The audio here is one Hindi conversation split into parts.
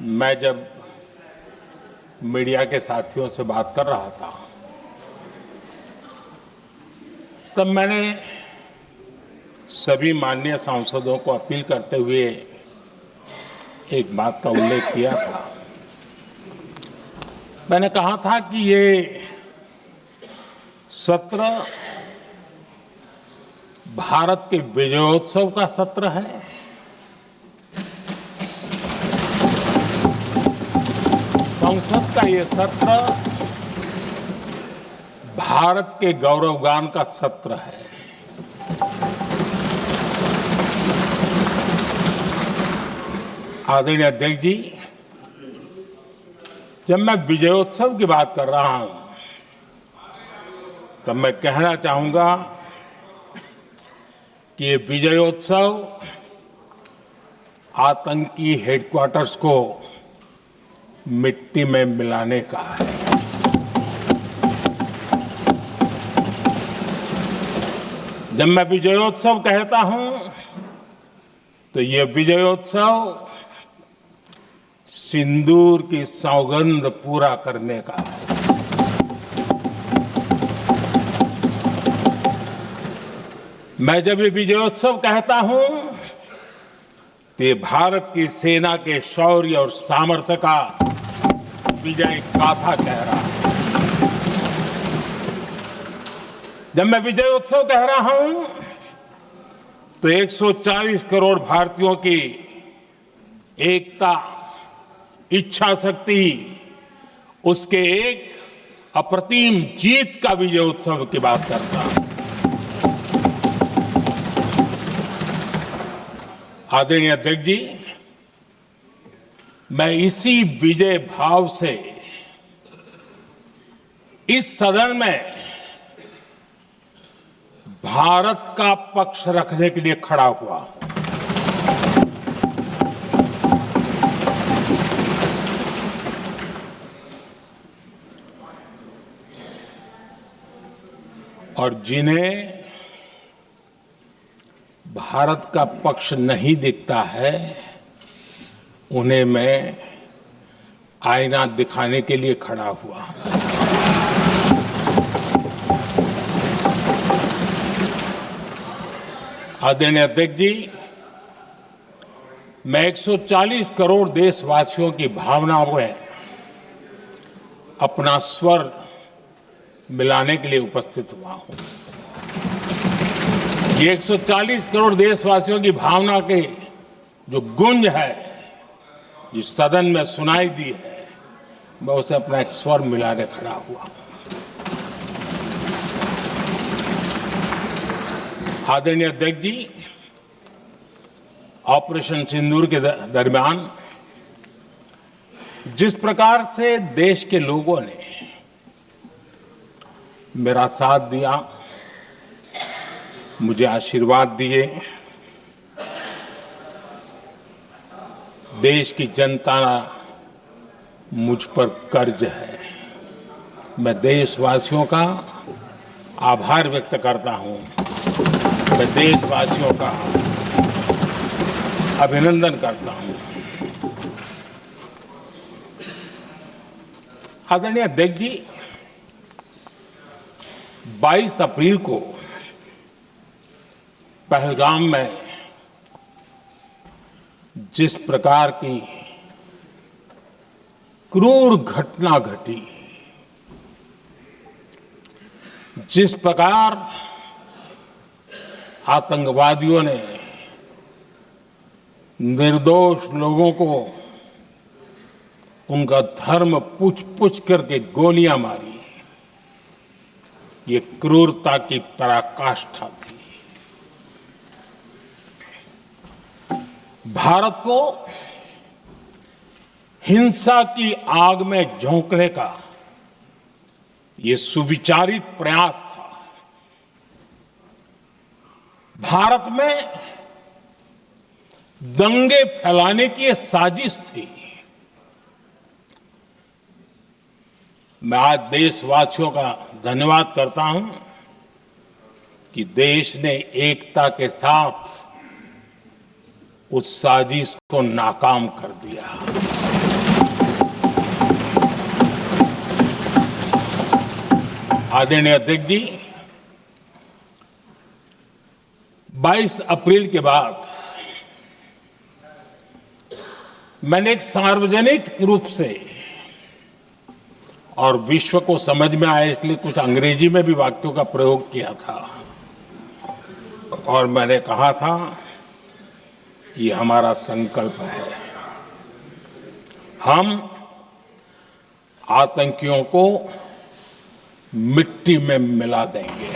मैं जब मीडिया के साथियों से बात कर रहा था तब मैंने सभी माननीय सांसदों को अपील करते हुए एक बात का उल्लेख किया था। मैंने कहा था कि ये सत्र भारत के विजयोत्सव का सत्र है। संसद का ये सत्र भारत के गौरवगान का सत्र है। आदरणीय अध्यक्ष जी, जब मैं विजयोत्सव की बात कर रहा हूं तब मैं कहना चाहूंगा कि ये विजयोत्सव आतंकी हेडक्वार्टर्स को मिट्टी में मिलाने का है। जब मैं विजयोत्सव कहता हूं तो ये विजयोत्सव सिंदूर की सौगंध पूरा करने का है। मैं जब ये विजयोत्सव कहता हूं तो ये भारत की सेना के शौर्य और सामर्थ्य का विजय गाथा कह रहा है। जब मैं विजयोत्सव कह रहा हूं तो 140 करोड़ भारतीयों की एकता, इच्छा शक्ति, उसके एक अप्रतिम जीत का विजयोत्सव की बात करता हूं। आदरणीय अध्यक्ष जी, मैं इसी विजय भाव से इस सदन में भारत का पक्ष रखने के लिए खड़ा हुआ। और जिन्हें भारत का पक्ष नहीं दिखता है उन्हें मैं आईना दिखाने के लिए खड़ा हुआ। आदरणीय अध्यक्ष जी, मैं 140 करोड़ देशवासियों की भावनाओं में अपना स्वर मिलाने के लिए उपस्थित हुआ हूं। ये 140 करोड़ देशवासियों की भावना के जो गुंज है, जिस सदन में सुनाई दी है, मैं उसे अपना एक स्वर मिलाने खड़ा हुआ। आदरणीय अध्यक्ष जी, ऑपरेशन सिंदूर के दरमियान जिस प्रकार से देश के लोगों ने मेरा साथ दिया, मुझे आशीर्वाद दिए, देश की जनता मुझ पर कर्ज है। मैं देशवासियों का आभार व्यक्त करता हूं। मैं देशवासियों का अभिनंदन करता हूं। आदरणीय अध्यक्ष जी, 22 अप्रैल को पहलगाम में जिस प्रकार की क्रूर घटना घटी, जिस प्रकार आतंकवादियों ने निर्दोष लोगों को उनका धर्म पूछ पूछ करके गोलियां मारी, ये क्रूरता की पराकाष्ठा थी। भारत को हिंसा की आग में झोंकने का ये सुविचारित प्रयास था। भारत में दंगे फैलाने की ये साजिश थी। मैं आज देशवासियों का धन्यवाद करता हूं कि देश ने एकता के साथ उस साजिश को नाकाम कर दिया। आदरणीय अध्यक्ष जी, 22 अप्रैल के बाद मैंने एक सार्वजनिक रूप से और विश्व को समझ में आए इसलिए कुछ अंग्रेजी में भी वाक्यों का प्रयोग किया था और मैंने कहा था कि हमारा संकल्प है, हम आतंकियों को मिट्टी में मिला देंगे।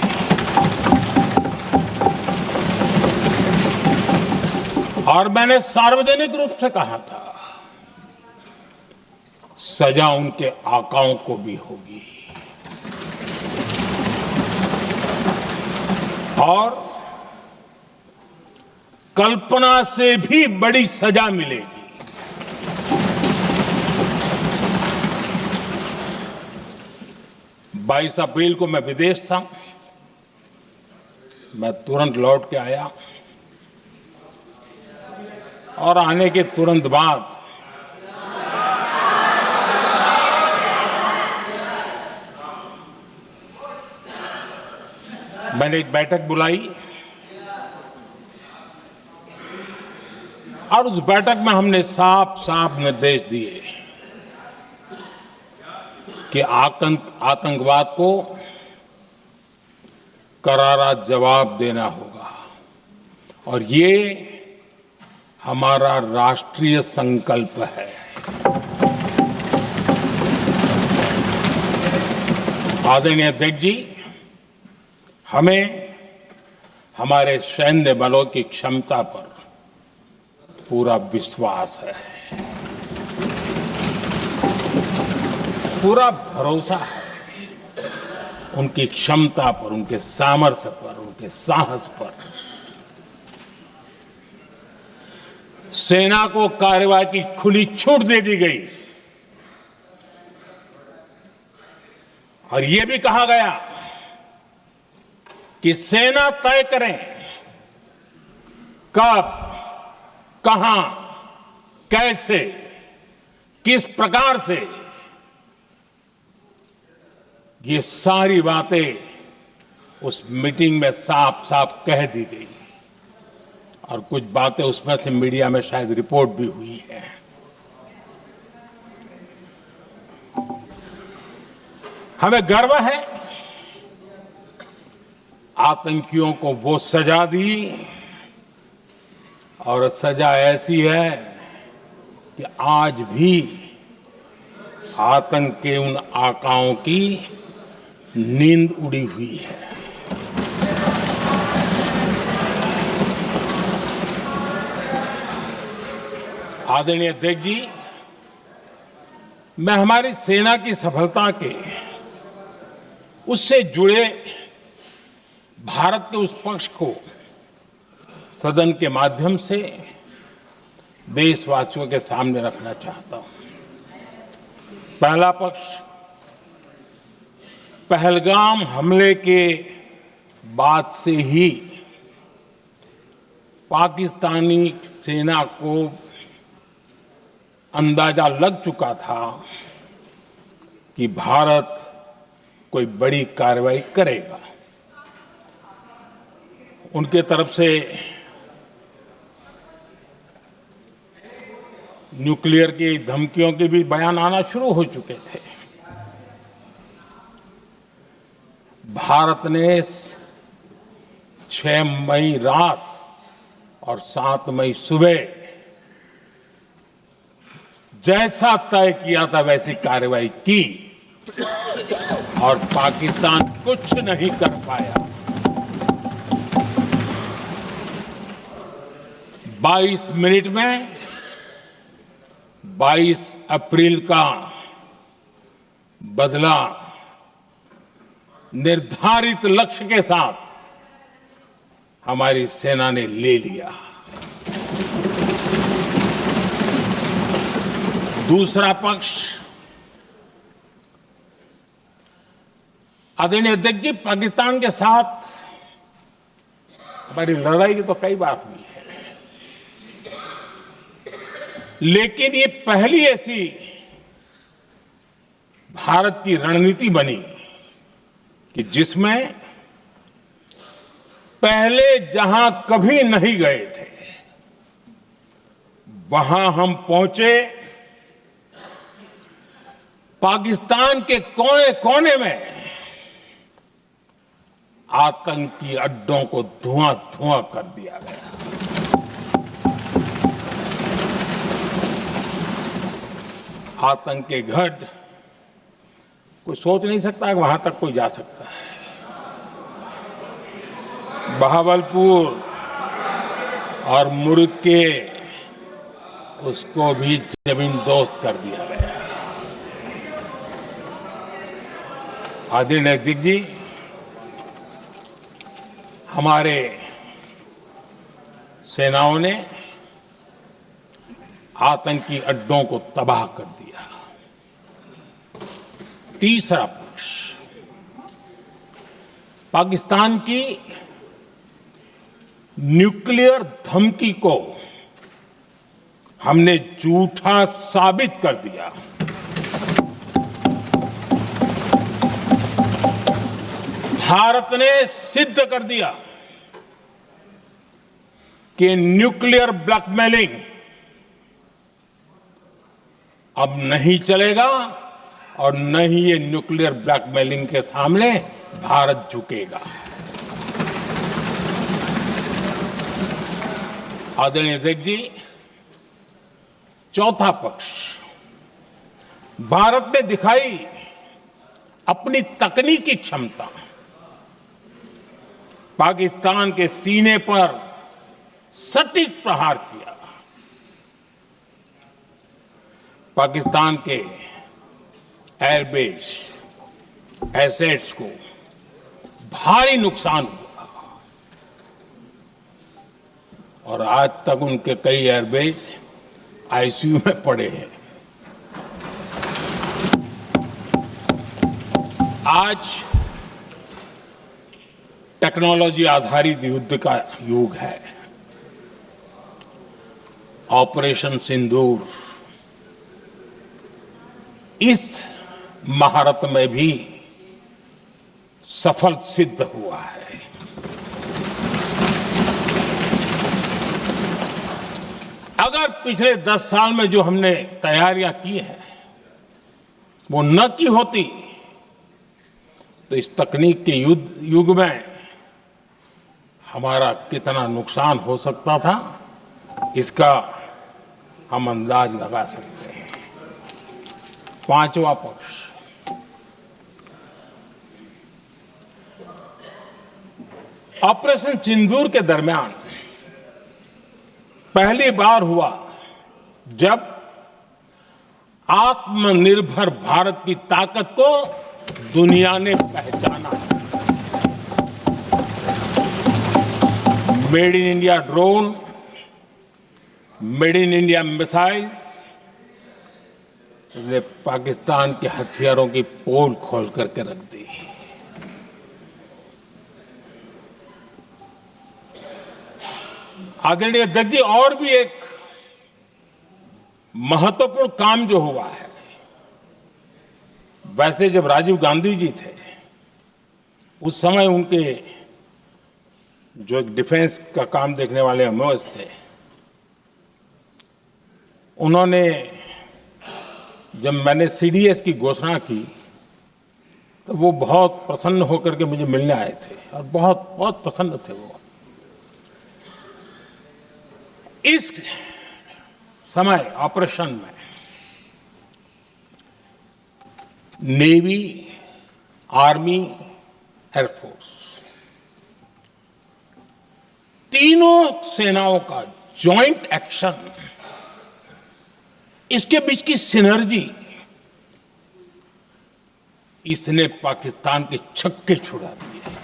और मैंने सार्वजनिक रूप से कहा था, सजा उनके आकाओं को भी होगी और कल्पना से भी बड़ी सजा मिलेगी। 22 अप्रैल को मैं विदेश था, मैं तुरंत लौट के आया और आने के तुरंत बाद मैंने एक बैठक बुलाई और उस बैठक में हमने साफ साफ निर्देश दिए कि आतंकवाद को करारा जवाब देना होगा और ये हमारा राष्ट्रीय संकल्प है। आदरणीय अध्यक्ष जी, हमें हमारे सैन्य बलों की क्षमता पर पूरा विश्वास है, पूरा भरोसा है उनकी क्षमता पर, उनके सामर्थ्य पर, उनके साहस पर। सेना को कार्रवाई की खुली छूट दे दी गई और यह भी कहा गया कि सेना तय करें कब, कहां, कैसे, किस प्रकार से। ये सारी बातें उस मीटिंग में साफ साफ कह दी गई और कुछ बातें उसमें से मीडिया में शायद रिपोर्ट भी हुई है। हमें गर्व है, आतंकियों को वो सजा दी और सजा ऐसी है कि आज भी आतंक के उन आकाओं की नींद उड़ी हुई है। आदरणीय अध्यक्ष जी, मैं हमारी सेना की सफलता के उससे जुड़े भारत के उस पक्ष को सदन के माध्यम से देशवासियों के सामने रखना चाहता हूं। पहला पक्ष, पहलगाम हमले के बाद से ही पाकिस्तानी सेना को अंदाजा लग चुका था कि भारत कोई बड़ी कार्रवाई करेगा। उनके तरफ से न्यूक्लियर की धमकियों के भी बयान आना शुरू हो चुके थे। भारत ने 6 मई रात और 7 मई सुबह जैसा तय किया था वैसी कार्रवाई की और पाकिस्तान कुछ नहीं कर पाया। 22 मिनट में 22 अप्रैल का बदला निर्धारित लक्ष्य के साथ हमारी सेना ने ले लिया। दूसरा पक्ष, आदरणीय अध्यक्ष जी, पाकिस्तान के साथ हमारी लड़ाई तो कई बार हुई है, लेकिन ये पहली ऐसी भारत की रणनीति बनी कि जिसमें पहले जहां कभी नहीं गए थे वहां हम पहुंचे। पाकिस्तान के कोने कोने में आतंकी अड्डों को धुआं धुआं कर दिया गया। आतंक के गढ़ कोई सोच नहीं सकता कि वहां तक कोई जा सकता है। बहावलपुर और मुर्ग के उसको भी जमीन दोस्त कर दिया गया। आदरणीय अध्यक्ष जी, हमारे सेनाओं ने आतंकी अड्डों को तबाह कर दिया। तीसरा पक्ष, पाकिस्तान की न्यूक्लियर धमकी को हमने झूठा साबित कर दिया। भारत ने सिद्ध कर दिया कि न्यूक्लियर ब्लैकमेलिंग अब नहीं चलेगा और न ही ये न्यूक्लियर ब्लैकमेलिंग के सामने भारत झुकेगा। आदरणीय अध्यक्ष जी, चौथा पक्ष, भारत ने दिखाई अपनी तकनीकी क्षमता। पाकिस्तान के सीने पर सटीक प्रहार किया। पाकिस्तान के एयरबेस एसेट्स को भारी नुकसान हुआ और आज तक उनके कई एयरबेस आईसीयू में पड़े हैं। आज टेक्नोलॉजी आधारित युद्ध का युग है। ऑपरेशन सिंदूर इस महारत में भी सफल सिद्ध हुआ है। अगर पिछले 10 साल में जो हमने तैयारियां की हैं वो न की होती तो इस तकनीक के युग में हमारा कितना नुकसान हो सकता था, इसका हम अंदाज लगा सकते हैं। पांचवा पक्ष, ऑपरेशन सिंदूर के दरमियान पहली बार हुआ जब आत्मनिर्भर भारत की ताकत को दुनिया ने पहचाना। Made in India drone, made in India missile ने पाकिस्तान के हथियारों की पोल खोल करके रख दी। आदरणीय अध्यक्ष जी, और भी एक महत्वपूर्ण काम जो हुआ है, वैसे जब राजीव गांधी जी थे उस समय उनके जो एक डिफेंस का काम देखने वाले एमओएस थे, उन्होंने जब मैंने सीडीएस की घोषणा की तो वो बहुत प्रसन्न होकर के मुझे मिलने आए थे और बहुत बहुत प्रसन्न थे वो। इस समय ऑपरेशन में नेवी, आर्मी, एयरफोर्स तीनों सेनाओं का जॉइंट एक्शन, इसके बीच की सिनर्जी, इसने पाकिस्तान के छक्के छुड़ा दिए।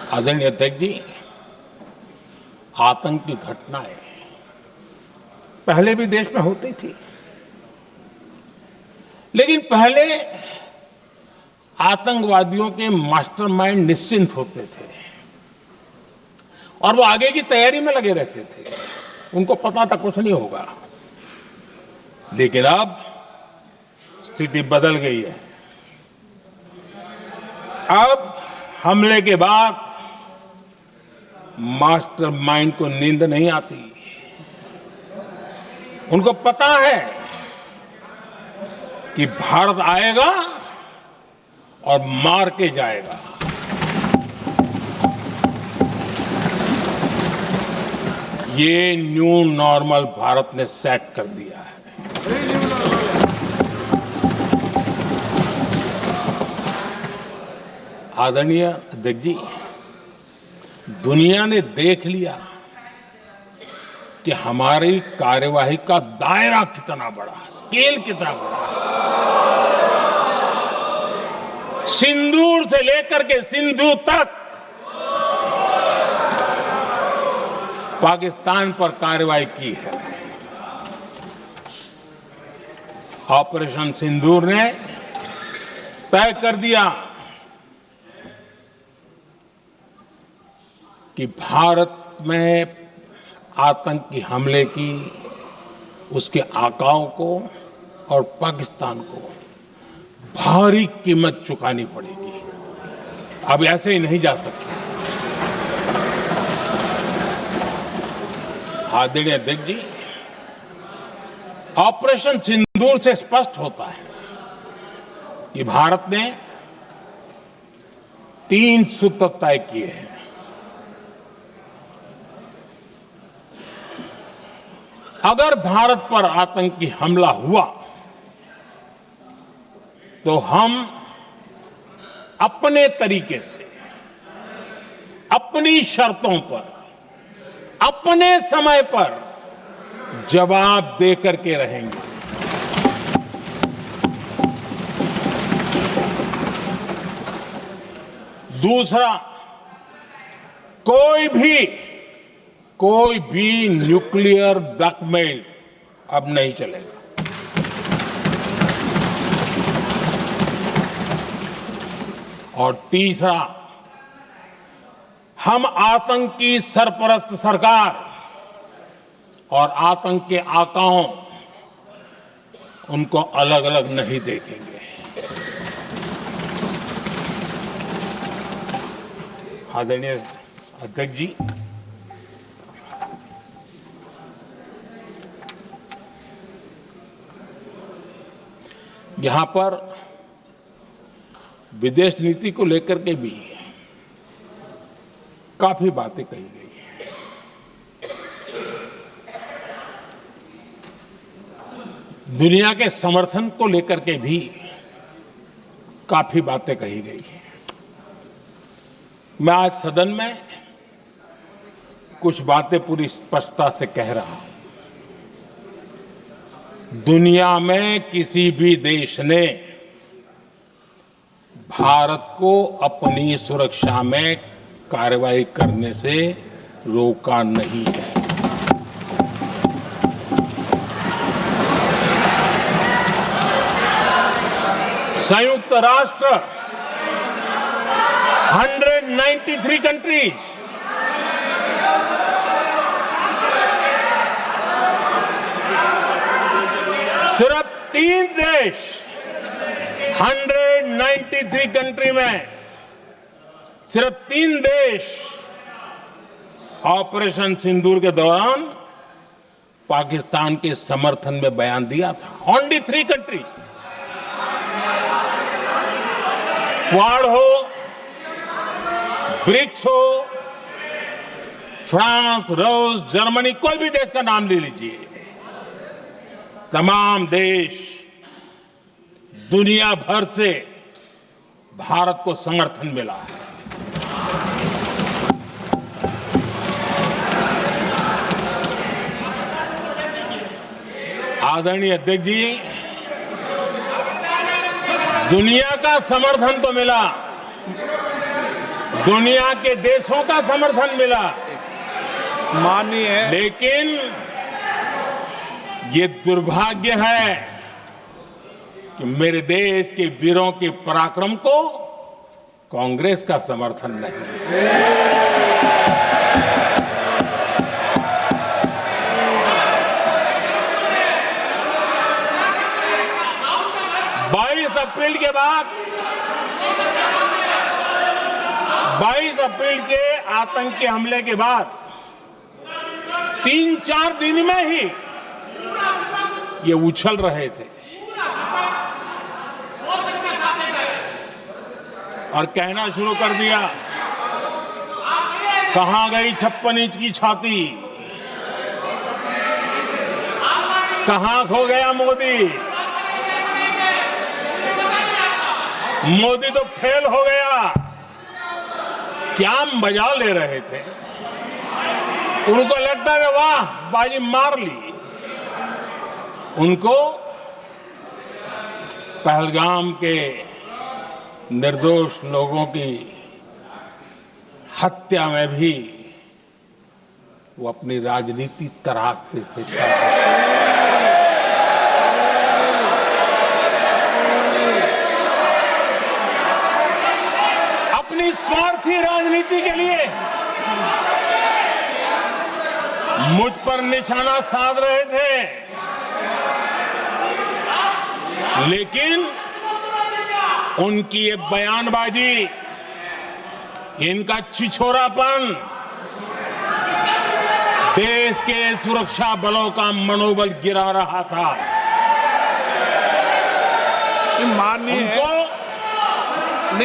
आदरणीय अध्यक्ष जी, आतंक की घटनाएं पहले भी देश में होती थी, लेकिन पहले आतंकवादियों के मास्टरमाइंड निश्चिंत होते थे और वो आगे की तैयारी में लगे रहते थे, उनको पता था कुछ नहीं होगा। लेकिन अब स्थिति बदल गई है। अब हमले के बाद मास्टरमाइंड को नींद नहीं आती। उनको पता है कि भारत आएगा और मार के जाएगा। ये न्यू नॉर्मल भारत ने सेट कर दिया है। आदरणीय अध्यक्ष जी, दुनिया ने देख लिया कि हमारी कार्यवाही का दायरा कितना बड़ा, स्केल कितना बड़ा। सिंदूर से लेकर के सिंधु तक पाकिस्तान पर कार्रवाई की है। ऑपरेशन सिंदूर ने तय कर दिया कि भारत में आतंकी हमले की, उसके आकाओं को और पाकिस्तान को भारी कीमत चुकानी पड़ेगी। अब ऐसे ही नहीं जा सकते। आदरणीय अध्यक्ष जी, ऑपरेशन सिंदूर से स्पष्ट होता है कि भारत ने 3 सूत्र तय किए हैं। अगर भारत पर आतंकी हमला हुआ तो हम अपने तरीके से, अपनी शर्तों पर, अपने समय पर जवाब दे करके रहेंगे। दूसरा, कोई भी न्यूक्लियर ब्लैकमेल अब नहीं चलेगा। और तीसरा, हम आतंक की सरपरस्त सरकार और आतंक के आकाओं, उनको अलग अलग नहीं देखेंगे। आदरणीय अध्यक्ष जी, यहां पर विदेश नीति को लेकर के भी काफी बातें कही गई हैं। दुनिया के समर्थन को लेकर के भी काफी बातें कही गई हैं। मैं आज सदन में कुछ बातें पूरी स्पष्टता से कह रहा हूं। दुनिया में किसी भी देश ने भारत को अपनी सुरक्षा में कार्रवाई करने से रोका नहीं है। संयुक्त राष्ट्र 193 कंट्रीज, सिर्फ 3 देश 193 कंट्री में सिर्फ 3 देश ऑपरेशन सिंदूर के दौरान पाकिस्तान के समर्थन में बयान दिया था। Only 3 countries. क्वाड हो, ब्रिक्स हो, फ्रांस, रूस, जर्मनी, कोई भी देश का नाम ले लीजिए, तमाम देश दुनिया भर से भारत को समर्थन मिला है। आदरणीय अध्यक्ष जी, दुनिया का समर्थन तो मिला, दुनिया के देशों का समर्थन मिला, माननीय है, लेकिन ये दुर्भाग्य है कि मेरे देश के वीरों के पराक्रम को कांग्रेस का समर्थन नहीं। अप्रैल के बाद 22 अप्रैल के आतंकी हमले के बाद 3-4 दिन में ही ये उछल रहे थे और कहना शुरू कर दिया, कहां गई 56 इंच की छाती, कहां खो गया मोदी, मोदी तो फेल हो गया। क्या मजा ले रहे थे, उनको लगता है वाह बाजी मार ली। उनको पहलगाम के निर्दोष लोगों की हत्या में भी वो अपनी राजनीति तराशते थे। अपनी स्वार्थी राजनीति के लिए मुझ पर निशाना साध रहे थे, लेकिन उनकी ये बयानबाजी, इनका छिछोरापन देश के सुरक्षा बलों का मनोबल गिरा रहा था।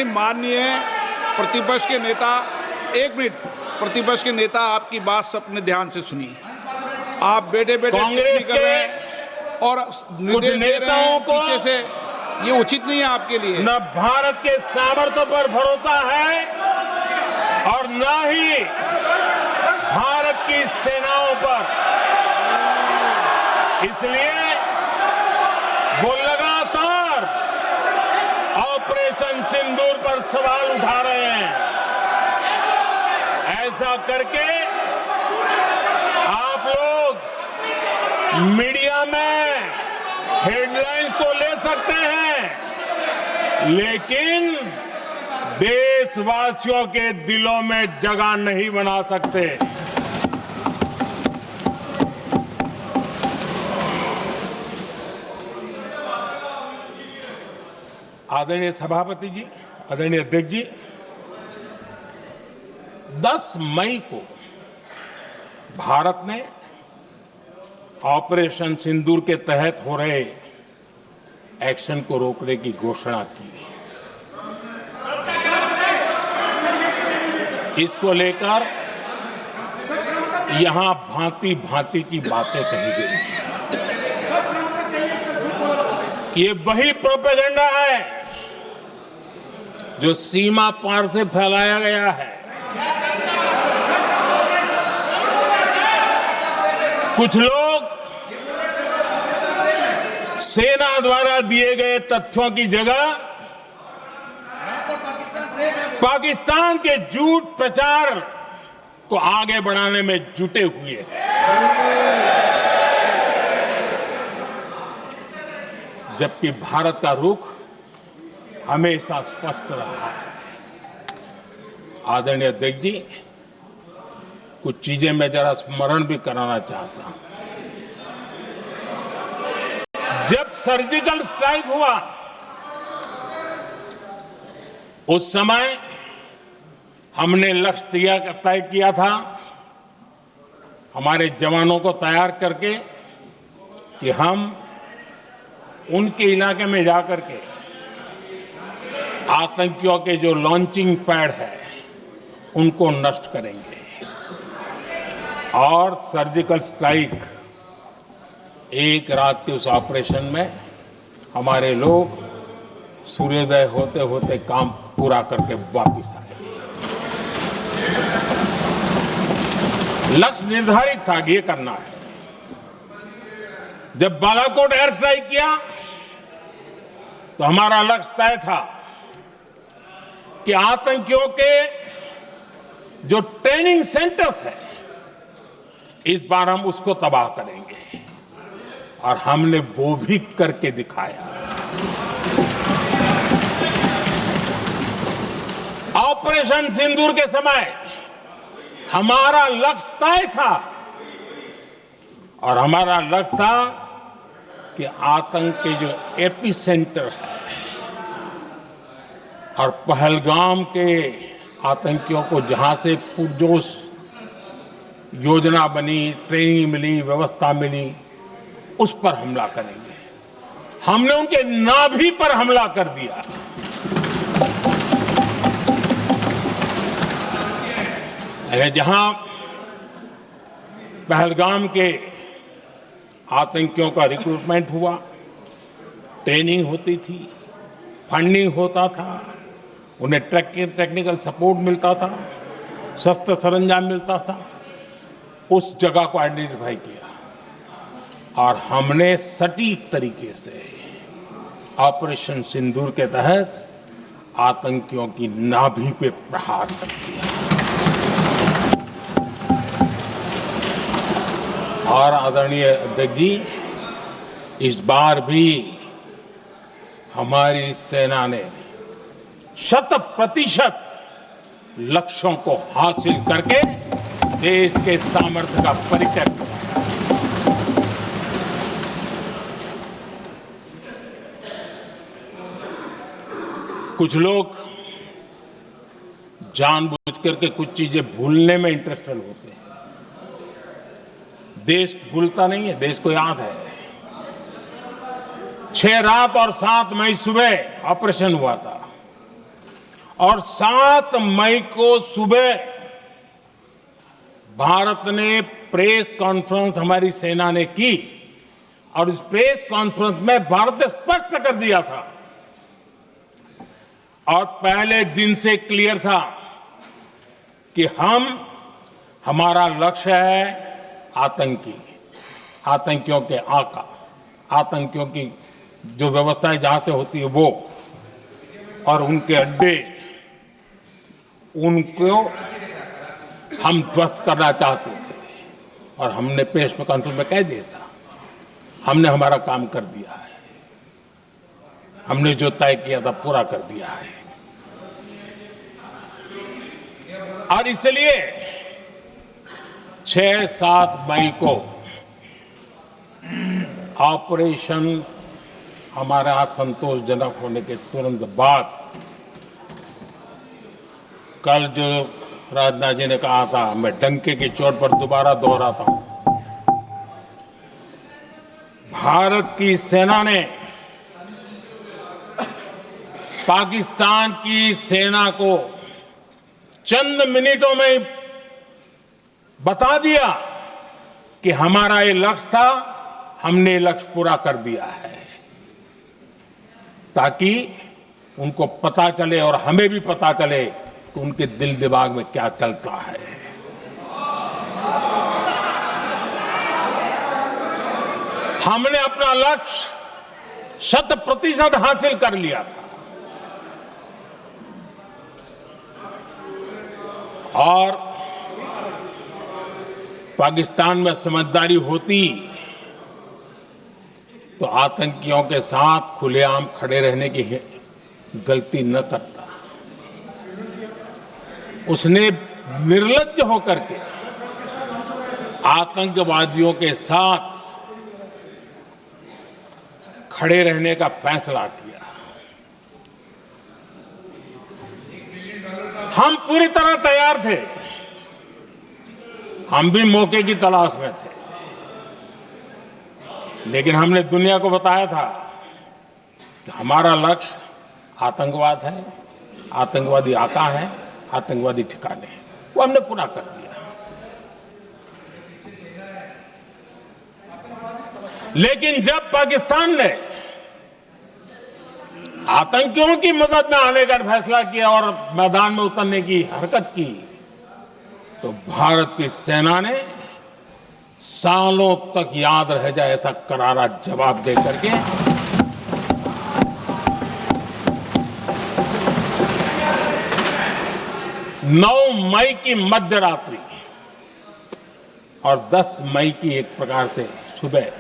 माननीय प्रतिपक्ष के नेता, एक मिनट, प्रतिपक्ष के नेता आपकी बात अपने ध्यान से सुनिए। आप बेटे कांग्रेस कर रहे हैं और कुछ नेताओं को पीछे से, ये उचित नहीं है आपके लिए। न भारत के सामर्थ्य पर भरोसा है और न ही भारत की सेनाओं पर, इसलिए वो लगातार ऑपरेशन सिंदूर पर सवाल उठा रहे हैं। ऐसा करके आप लोग मीडिया में हेडलाइंस तो ले सकते हैं, लेकिन देशवासियों के दिलों में जगह नहीं बना सकते। आदरणीय सभापति जी, आदरणीय अध्यक्ष जी, 10 मई को भारत ने ऑपरेशन सिंदूर के तहत हो रहे एक्शन को रोकने की घोषणा की। इसको लेकर यहां भांति भांति की बातें कही गई। ये वही प्रोपेगेंडा है जो सीमा पार से फैलाया गया है। कुछ लोग सेना द्वारा दिए गए तथ्यों की जगह पाकिस्तान के झूठ प्रचार को आगे बढ़ाने में जुटे हुए हैं। जबकि भारत का रुख हमेशा स्पष्ट रहा है। आदरणीय अध्यक्ष जी, कुछ चीजें मैं जरा स्मरण भी कराना चाहता हूं। जब सर्जिकल स्ट्राइक हुआ, उस समय हमने लक्ष्य तय किया था, हमारे जवानों को तैयार करके कि हम उनके इलाके में जाकर के आतंकियों के जो लॉन्चिंग पैड है उनको नष्ट करेंगे। और सर्जिकल स्ट्राइक, एक रात के उस ऑपरेशन में हमारे लोग सूर्योदय होते होते काम पूरा करके वापस आए। लक्ष्य निर्धारित था कि ये करना है। जब बालाकोट एयर स्ट्राइक किया तो हमारा लक्ष्य तय था कि आतंकियों के जो ट्रेनिंग सेंटर्स है, इस बार हम उसको तबाह करेंगे, और हमने वो भी करके दिखाया। ऑपरेशन सिंदूर के समय हमारा लक्ष्य तय था, और हमारा लक्ष्य था कि आतंक के जो एपी सेंटर है और पहलगाम के आतंकियों को जहां से पुरजोश योजना बनी, ट्रेनिंग मिली, व्यवस्था मिली, उस पर हमला करेंगे। हमने उनके नाभि पर हमला कर दिया। जहां पहलगाम के आतंकियों का रिक्रूटमेंट हुआ, ट्रेनिंग होती थी, फंडिंग होता था, उन्हें टेक्निकल सपोर्ट मिलता था, शस्त्र सरंजाम मिलता था, उस जगह को आइडेंटिफाई किया और हमने सटीक तरीके से ऑपरेशन सिंदूर के तहत आतंकियों की नाभि पे प्रहार कर दिया। और आदरणीय अध्यक्ष जी, इस बार भी हमारी सेना ने 100% लक्ष्यों को हासिल करके देश के सामर्थ्य का परिचय दिया। कुछ लोग जानबूझ करके कुछ चीजें भूलने में इंटरेस्टेड होते हैं। देश भूलता नहीं है, देश को याद है। 6 रात और 7 मई सुबह ऑपरेशन हुआ था और 7 मई को सुबह भारत ने प्रेस कॉन्फ्रेंस हमारी सेना ने की और इस प्रेस कॉन्फ्रेंस में भारत ने स्पष्ट कर दिया था और पहले दिन से क्लियर था कि हमारा लक्ष्य है आतंकियों के आका, आतंकियों की जो व्यवस्थाएं जहां से होती है वो, और उनके अड्डे, उनको हम ध्वस्त करना चाहते थे। और हमने प्रेस कॉन्फ्रेंस में कह दिया था, हमने हमारा काम कर दिया है, हमने जो तय किया था पूरा कर दिया है। और इसलिए 6-7 मई को ऑपरेशन हमारा संतोषजनक होने के तुरंत बाद कल जो राजनाथ जी ने कहा था, मैं डंके की चोट पर दोबारा दोहराता हूं, भारत की सेना ने पाकिस्तान की सेना को चंद मिनटों में बता दिया कि हमारा ये लक्ष्य था, हमने लक्ष्य पूरा कर दिया है, ताकि उनको पता चले और हमें भी पता चले कि उनके दिल दिमाग में क्या चलता है। हमने अपना लक्ष्य 100% हासिल कर लिया था और पाकिस्तान में समझदारी होती तो आतंकियों के साथ खुलेआम खड़े रहने की गलती न करता। उसने निर्लज्ज होकर के आतंकवादियों के साथ खड़े रहने का फैसला किया। हम पूरी तरह तैयार थे, हम भी मौके की तलाश में थे, लेकिन हमने दुनिया को बताया था कि हमारा लक्ष्य आतंकवाद है, आतंकवादी आका है, आतंकवादी ठिकाने हैं, वो हमने पूरा कर दिया। लेकिन जब पाकिस्तान ने आतंकियों की मदद में आने का फैसला किया और मैदान में उतरने की हरकत की, तो भारत की सेना ने सालों तक याद रह जाए ऐसा करारा जवाब दे करके 9 मई की मध्य रात्रि और 10 मई की एक प्रकार से सुबह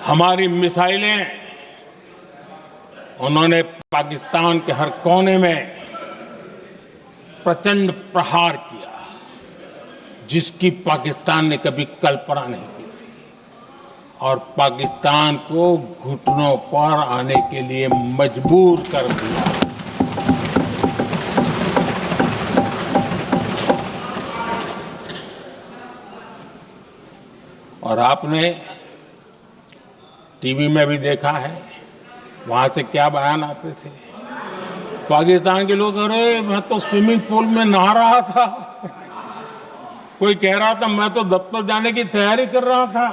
हमारी मिसाइलें उन्होंने पाकिस्तान के हर कोने में प्रचंड प्रहार किया, जिसकी पाकिस्तान ने कभी कल्पना नहीं की थी। और पाकिस्तान को घुटनों पर आने के लिए मजबूर कर दिया। और आपने टीवी में भी देखा है, वहां से क्या बयान आते थे। पाकिस्तान के लोग, अरे मैं तो स्विमिंग पूल में नहा रहा था, कोई कह रहा था मैं तो दफ्तर जाने की तैयारी कर रहा था,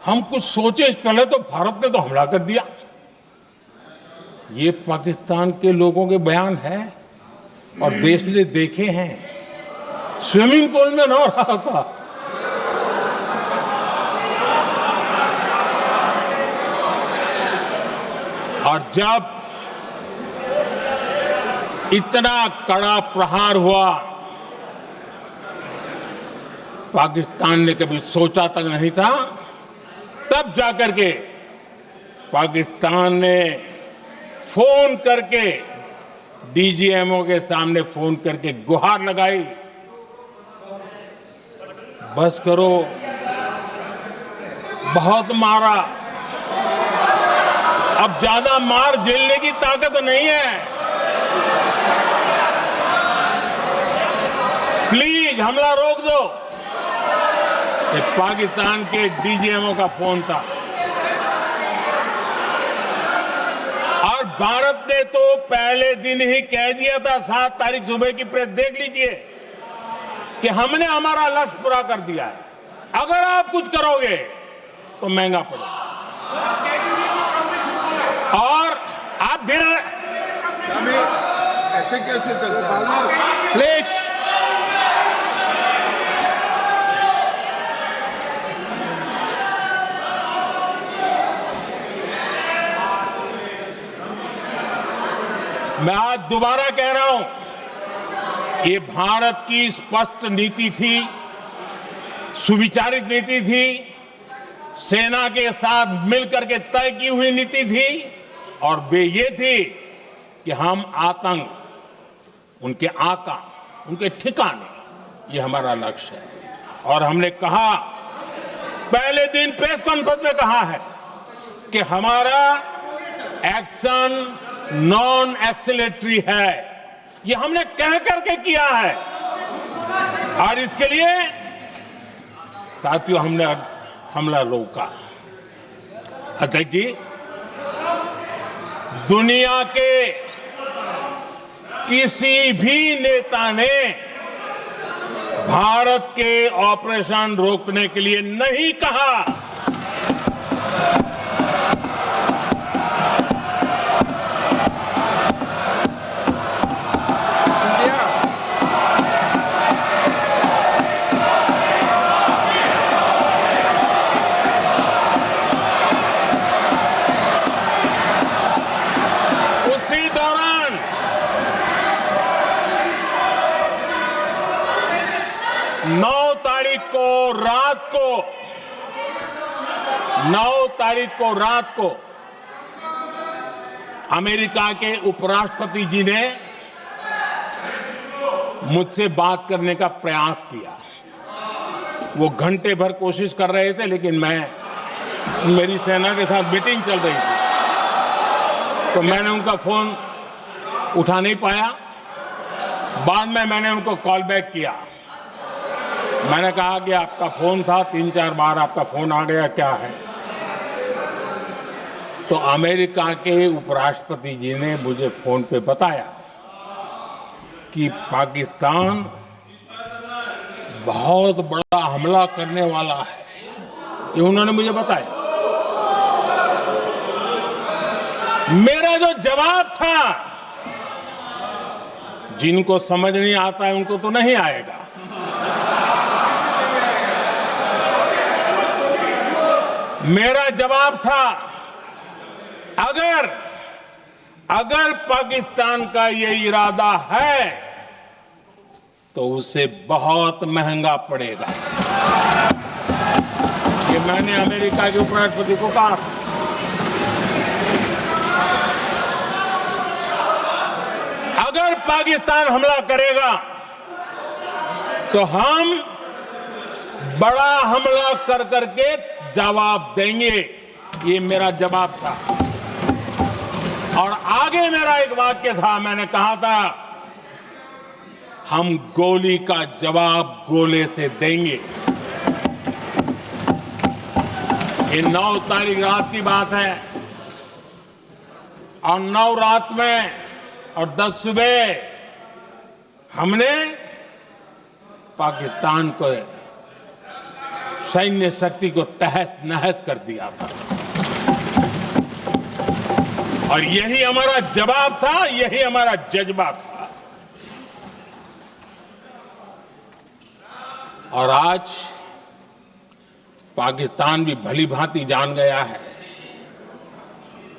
हम कुछ सोचे इस पहले तो भारत ने तो हमला कर दिया। ये पाकिस्तान के लोगों के बयान है और देश ने देखे हैं। स्विमिंग पूल में नहा रहा था। और जब इतना कड़ा प्रहार हुआ, पाकिस्तान ने कभी सोचा तक नहीं था, तब जाकर के पाकिस्तान ने फोन करके डीजीएमओ के सामने फोन करके गुहार लगाई, बस करो, बहुत मारा, अब ज्यादा मार झेलने की ताकत नहीं है, प्लीज हमला रोक दो। ये पाकिस्तान के डीजीएमओ का फोन था। और भारत ने तो पहले दिन ही कह दिया था, 7 तारीख सुबह की प्रेस देख लीजिए, कि हमने हमारा लक्ष्य पूरा कर दिया है, अगर आप कुछ करोगे तो महंगा पड़ेगा। और आप धीरे, ऐसे कैसे चलता है? प्लीज मैं आज दोबारा कह रहा हूं, ये भारत की स्पष्ट नीति थी, सुविचारित नीति थी, सेना के साथ मिलकर के तय की हुई नीति थी, और वे ये थी कि हम आतंक, उनके आका, उनके ठिकाने, ये हमारा लक्ष्य है। और हमने कहा, पहले दिन प्रेस कॉन्फ्रेंस में कहा है कि हमारा एक्शन नॉन एक्सिलेटरी है, ये हमने कह करके किया है। और इसके लिए साथियों हमने हमला रोका। अध्यक्ष जी, दुनिया के किसी भी नेता ने भारत के ऑपरेशन रोकने के लिए नहीं कहा। उसी दौरान 9 तारीख को रात को अमेरिका के उपराष्ट्रपति जी ने मुझसे बात करने का प्रयास किया। वो घंटे भर कोशिश कर रहे थे, लेकिन मेरी सेना के साथ मीटिंग चल रही थी, तो मैंने उनका फोन उठा नहीं पाया। बाद में मैंने उनको कॉल बैक किया। मैंने कहा कि आपका फोन था, 3-4 बार आपका फोन आ गया, क्या है? तो अमेरिका के उपराष्ट्रपति जी ने मुझे फोन पे बताया कि पाकिस्तान बहुत बड़ा हमला करने वाला है, ये उन्होंने मुझे बताया। मेरा जो जवाब था, जिनको समझ नहीं आता है उनको तो नहीं आएगा, मेरा जवाब था, अगर पाकिस्तान का ये इरादा है तो उसे बहुत महंगा पड़ेगा। ये मैंने अमेरिका के उपराष्ट्रपति को कहा। अगर पाकिस्तान हमला करेगा तो हम बड़ा हमला कर करके जवाब देंगे, ये मेरा जवाब था। और आगे मेरा एक वाक्य था, मैंने कहा था हम गोली का जवाब गोले से देंगे। ये 9 तारीख रात की बात है और 9 रात में और 10 सुबह हमने पाकिस्तान को सैन्य शक्ति को तहस नहस कर दिया था और यही हमारा जवाब था, यही हमारा जज्बा था। और आज पाकिस्तान भी भली भांति जान गया है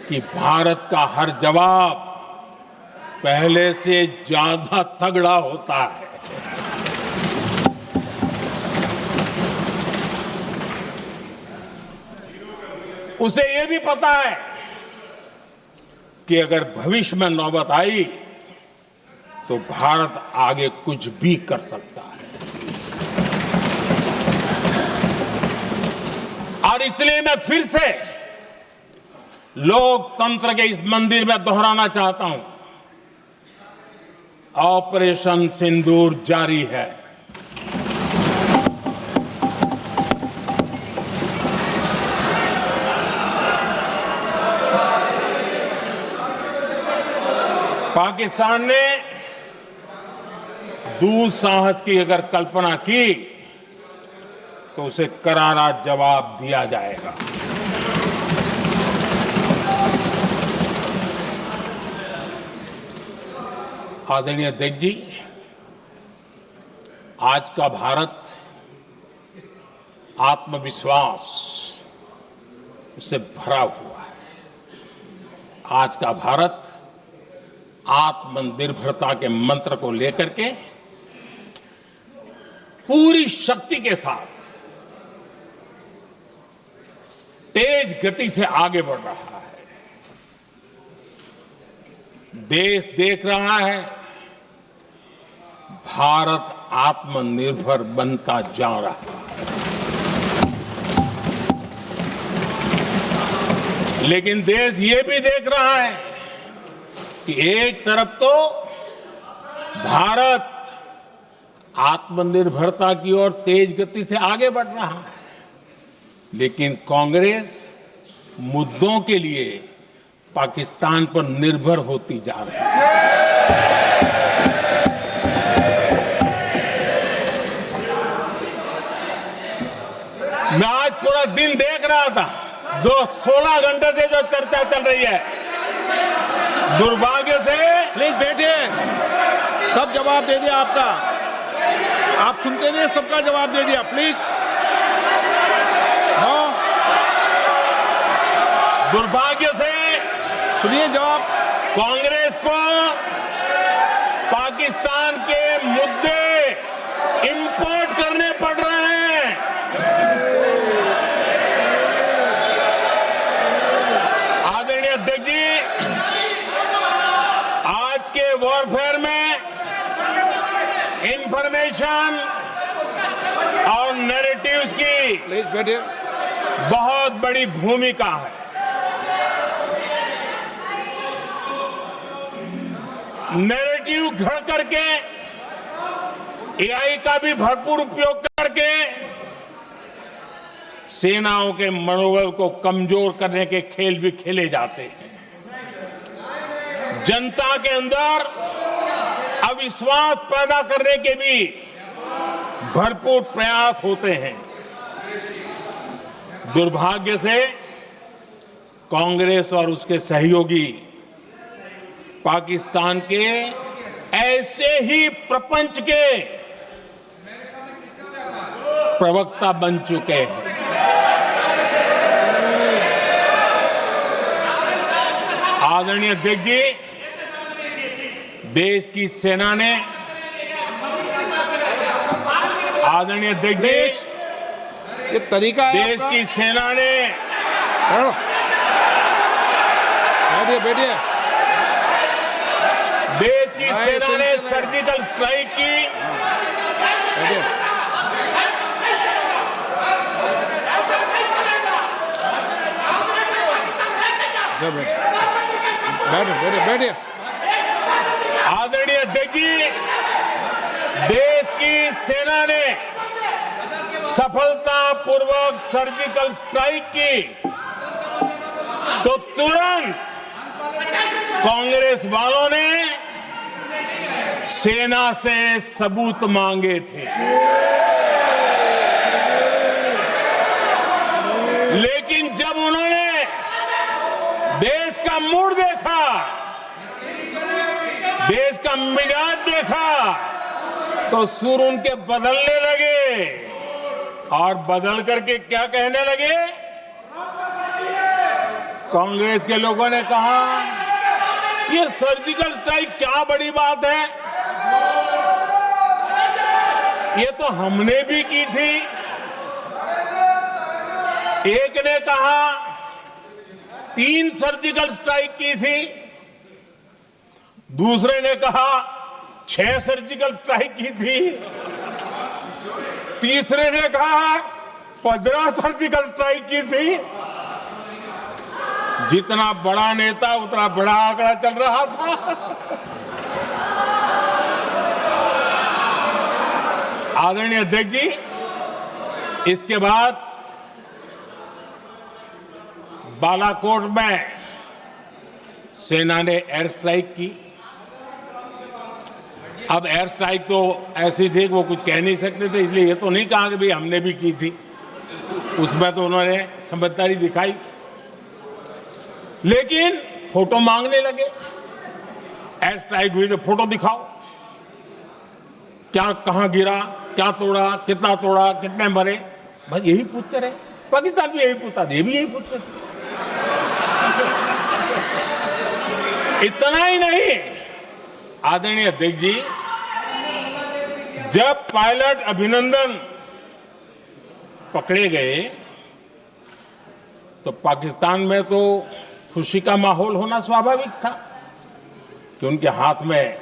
कि भारत का हर जवाब पहले से ज्यादा तगड़ा होता है। उसे यह भी पता है कि अगर भविष्य में नौबत आई तो भारत आगे कुछ भी कर सकता है। और इसलिए मैं फिर से लोकतंत्र के इस मंदिर में दोहराना चाहता हूं, ऑपरेशन सिंदूर जारी है। पाकिस्तान ने दुस्साहस की अगर कल्पना की तो उसे करारा जवाब दिया जाएगा। आदरणीय अध्यक्ष जी, आज का भारत आत्मविश्वास से भरा हुआ है। आज का भारत आत्मनिर्भरता के मंत्र को लेकर के पूरी शक्ति के साथ तेज गति से आगे बढ़ रहा है। देश देख रहा है भारत आत्मनिर्भर बनता जा रहा है। लेकिन देश ये भी देख रहा है कि एक तरफ तो भारत आत्मनिर्भरता की ओर तेज गति से आगे बढ़ रहा है, लेकिन कांग्रेस मुद्दों के लिए पाकिस्तान पर निर्भर होती जा रही है। मैं आज पूरा दिन देख रहा था, जो 16 घंटे से जो चर्चा चल रही है, दुर्भाग्य से। प्लीज बैठिए, सब जवाब दे दिया आपका, आप सुनते नहीं, सबका जवाब दे दिया। प्लीज दुर्भाग्य से सुनिए जवाब। कांग्रेस को पाकिस्तान के मुद्दे इंपोर्ट करने पड़ रहे हैं। आदरणीय अध्यक्ष जी, आज के वॉरफेयर में इंफॉर्मेशन और नैरेटिव्स की प्लीज बैठिए। बहुत बड़ी भूमिका है। नैरेटिव घड़ करके, एआई का भी भरपूर उपयोग करके सेनाओं के मनोबल को कमजोर करने के खेल भी खेले जाते हैं। जनता के अंदर अविश्वास पैदा करने के भी भरपूर प्रयास होते हैं। दुर्भाग्य से कांग्रेस और उसके सहयोगी पाकिस्तान के ऐसे ही प्रपंच के प्रवक्ता बन चुके हैं। आदरणीय अध्यक्ष जी, देश की सेना ने, आदरणीय अध्यक्ष जी, ये तरीका है देश की सेना ने, बैठिए बैठिए, देश की सेना ने सर्जिकल स्ट्राइक की। सर बैठे बैठे बैठे। आदरणीय अध्यक्ष जी, देश की सेना ने सफलतापूर्वक सर्जिकल स्ट्राइक की तो तुरंत कांग्रेस वालों ने सेना से सबूत मांगे थे, लेकिन जब उन्होंने देश का मूड देखा, देश का मिजाज देखा, तो सुर उनके बदलने लगे और बदल करके क्या कहने लगे। कांग्रेस के लोगों ने कहा ये सर्जिकल स्ट्राइक क्या बड़ी बात है, ये तो हमने भी की थी। एक ने कहा 3 सर्जिकल स्ट्राइक की थी, दूसरे ने कहा 6 सर्जिकल स्ट्राइक की थी, तीसरे ने कहा 15 सर्जिकल स्ट्राइक की थी। जितना बड़ा नेता उतना बड़ा आंकड़ा चल रहा था। आदरणीय अध्यक्ष जी, इसके बाद बालाकोट में सेना ने एयर स्ट्राइक की। अब एयर स्ट्राइक तो ऐसी थी कि वो कुछ कह नहीं सकते थे, इसलिए ये तो नहीं कहा कि भाई हमने भी की थी। उसमें तो उन्होंने समझदारी दिखाई, लेकिन फोटो मांगने लगे। एयर स्ट्राइक हुई तो फोटो दिखाओ, क्या कहां गिरा, क्या तोड़ा, कितना तोड़ा, कितने मरे, बस यही पूछते रहे। पाकिस्तान भी यही पूछता था, ये भी यही पूछते थे। इतना ही नहीं, आदरणीय अध्यक्ष जी, जब पायलट अभिनंदन पकड़े गए तो पाकिस्तान में तो खुशी का माहौल होना स्वाभाविक था कि उनके हाथ में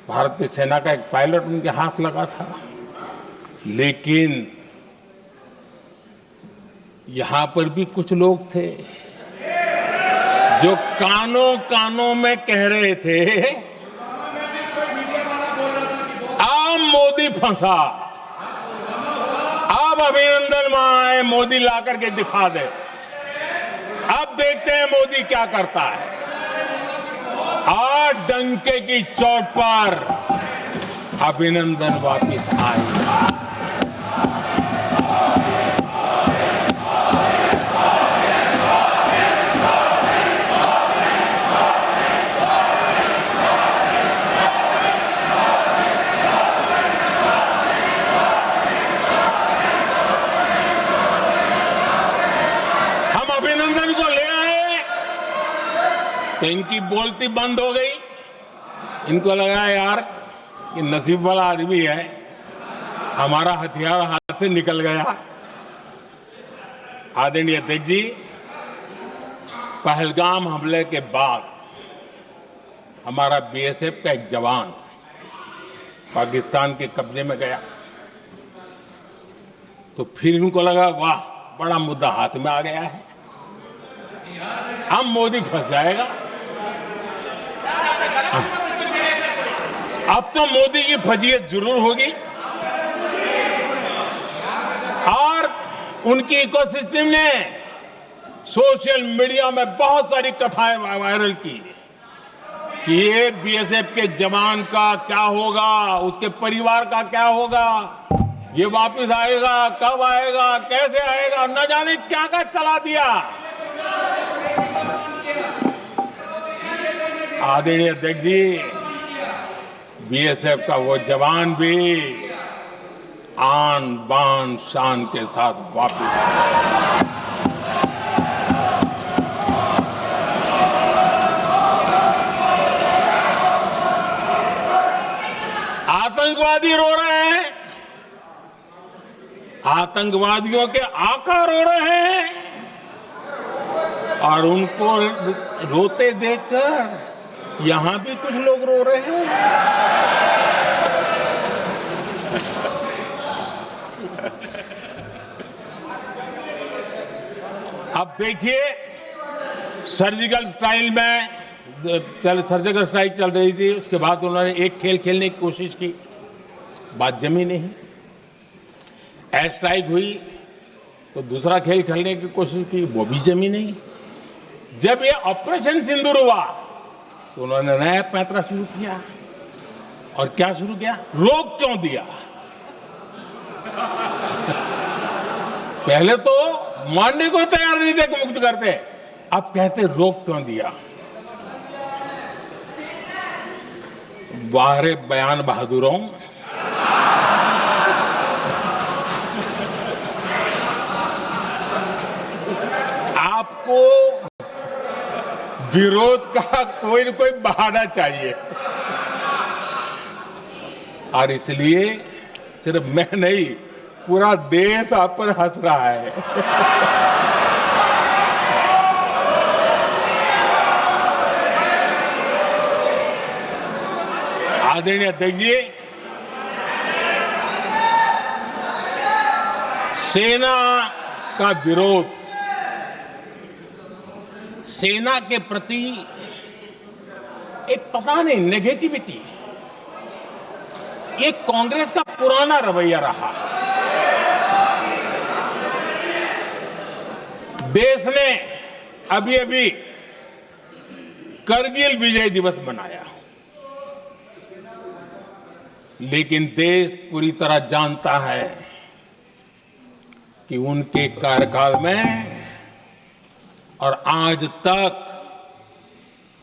भारतीय सेना का एक पायलट उनके हाथ लगा था। लेकिन यहां पर भी कुछ लोग थे जो कानों कानों में कह रहे थे अब मोदी फंसा, अब अभिनंदन वहां आए, मोदी ला करके दिखा दे। अब देखते हैं मोदी क्या करता है। आज डंके की चोट पर अभिनंदन वापिस आए। अभिनंदन को ले आए तो इनकी बोलती बंद हो गई। इनको लगा यार ये नसीब वाला आदमी है, हमारा हथियार हाथ से निकल गया। आदरणीय अध्यक्ष जी, पहलगाम हमले के बाद हमारा बीएसएफ का एक जवान पाकिस्तान के कब्जे में गया तो फिर इनको लगा वाह बड़ा मुद्दा हाथ में आ गया है, अब मोदी फंस जाएगा। अब तो मोदी की फजीयत जरूर होगी। और उनकी इकोसिस्टम ने सोशल मीडिया में बहुत सारी कथाएं वायरल की कि ये बीएसएफ के जवान का क्या होगा, उसके परिवार का क्या होगा, ये वापस आएगा, कब आएगा, कैसे आएगा, न जाने क्या क्या चला दिया। आदरणीय अध्यक्ष जी, बीएसएफ का वो जवान भी आन बान शान के साथ वापस आया। आतंकवादी रो रहे हैं, आतंकवादियों के आका रो रहे हैं और उनको रोते देखकर यहां भी कुछ लोग रो रहे हैं। अब देखिए सर्जिकल स्ट्राइक चल रही थी, उसके बाद उन्होंने एक खेल खेलने की कोशिश की, बात जमी नहीं। एयर स्ट्राइक हुई तो दूसरा खेल खेलने की कोशिश की, वो भी जमी नहीं। जब ये ऑपरेशन सिंदूर हुआ तो उन्होंने नया पैंतरा शुरू किया। और क्या शुरू किया? रोक क्यों दिया? पहले तो मानने को तैयार नहीं थे कि मुक्त करते, अब कहते रोक क्यों दिया? वाह रे बयान बहादुरों, आपको विरोध का कोई न कोई बहाना चाहिए। और इसलिए सिर्फ मैं नहीं, पूरा देश आप पर हंस रहा है। आदरणीय अध्यक्ष जी, सेना का विरोध, सेना के प्रति एक पता नहीं नेगेटिविटी, ये कांग्रेस का पुराना रवैया रहा। देश ने अभी अभी करगिल विजय दिवस मनाया, लेकिन देश पूरी तरह जानता है कि उनके कार्यकाल में और आज तक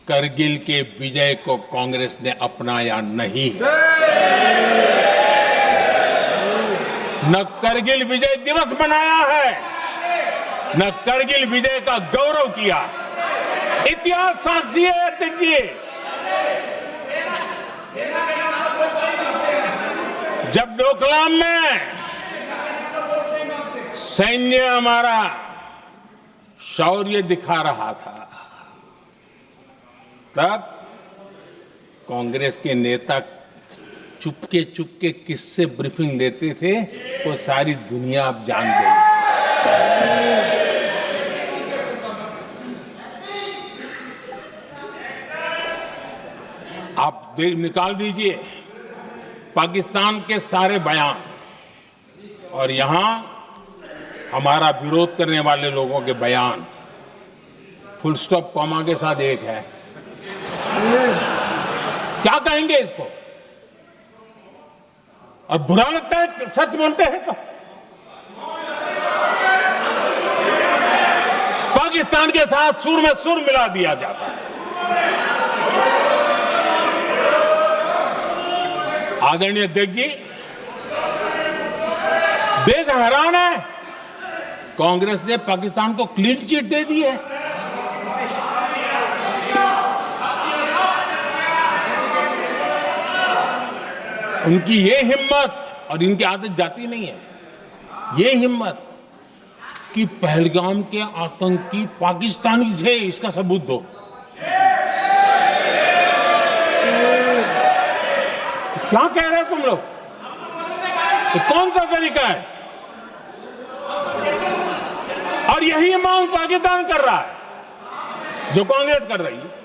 करगिल के विजय को कांग्रेस ने अपनाया नहीं। न करगिल विजय दिवस मनाया है, न करगिल विजय का गौरव किया। इतिहास साक्षी है अध्यक्ष जी। जब डोकलाम में सैन्य हमारा शौर्य दिखा रहा था, तब कांग्रेस के नेता चुपके चुपके किससे ब्रीफिंग लेते थे, वो सारी दुनिया अब जान गई। आप निकाल दीजिए पाकिस्तान के सारे बयान और यहां हमारा विरोध करने वाले लोगों के बयान, फुल स्टॉप कॉमा के साथ एक है। क्या कहेंगे इसको? और बुरा लगता है सच बोलते हैं तो। पाकिस्तान के साथ सुर में सुर मिला दिया जाता है। आदरणीय अध्यक्ष जी, देश हैरान है, कांग्रेस ने पाकिस्तान को क्लीन चिट दे दी है। उनकी ये हिम्मत, और इनकी आदत जाती नहीं है, ये हिम्मत कि पहलगाम के आतंकी पाकिस्तानी थे, इसका सबूत दो। क्या कह रहे हो तुम लोग? तो कौन सा तरीका है? और यही मांग पाकिस्तान कर रहा है जो कांग्रेस कर रही है।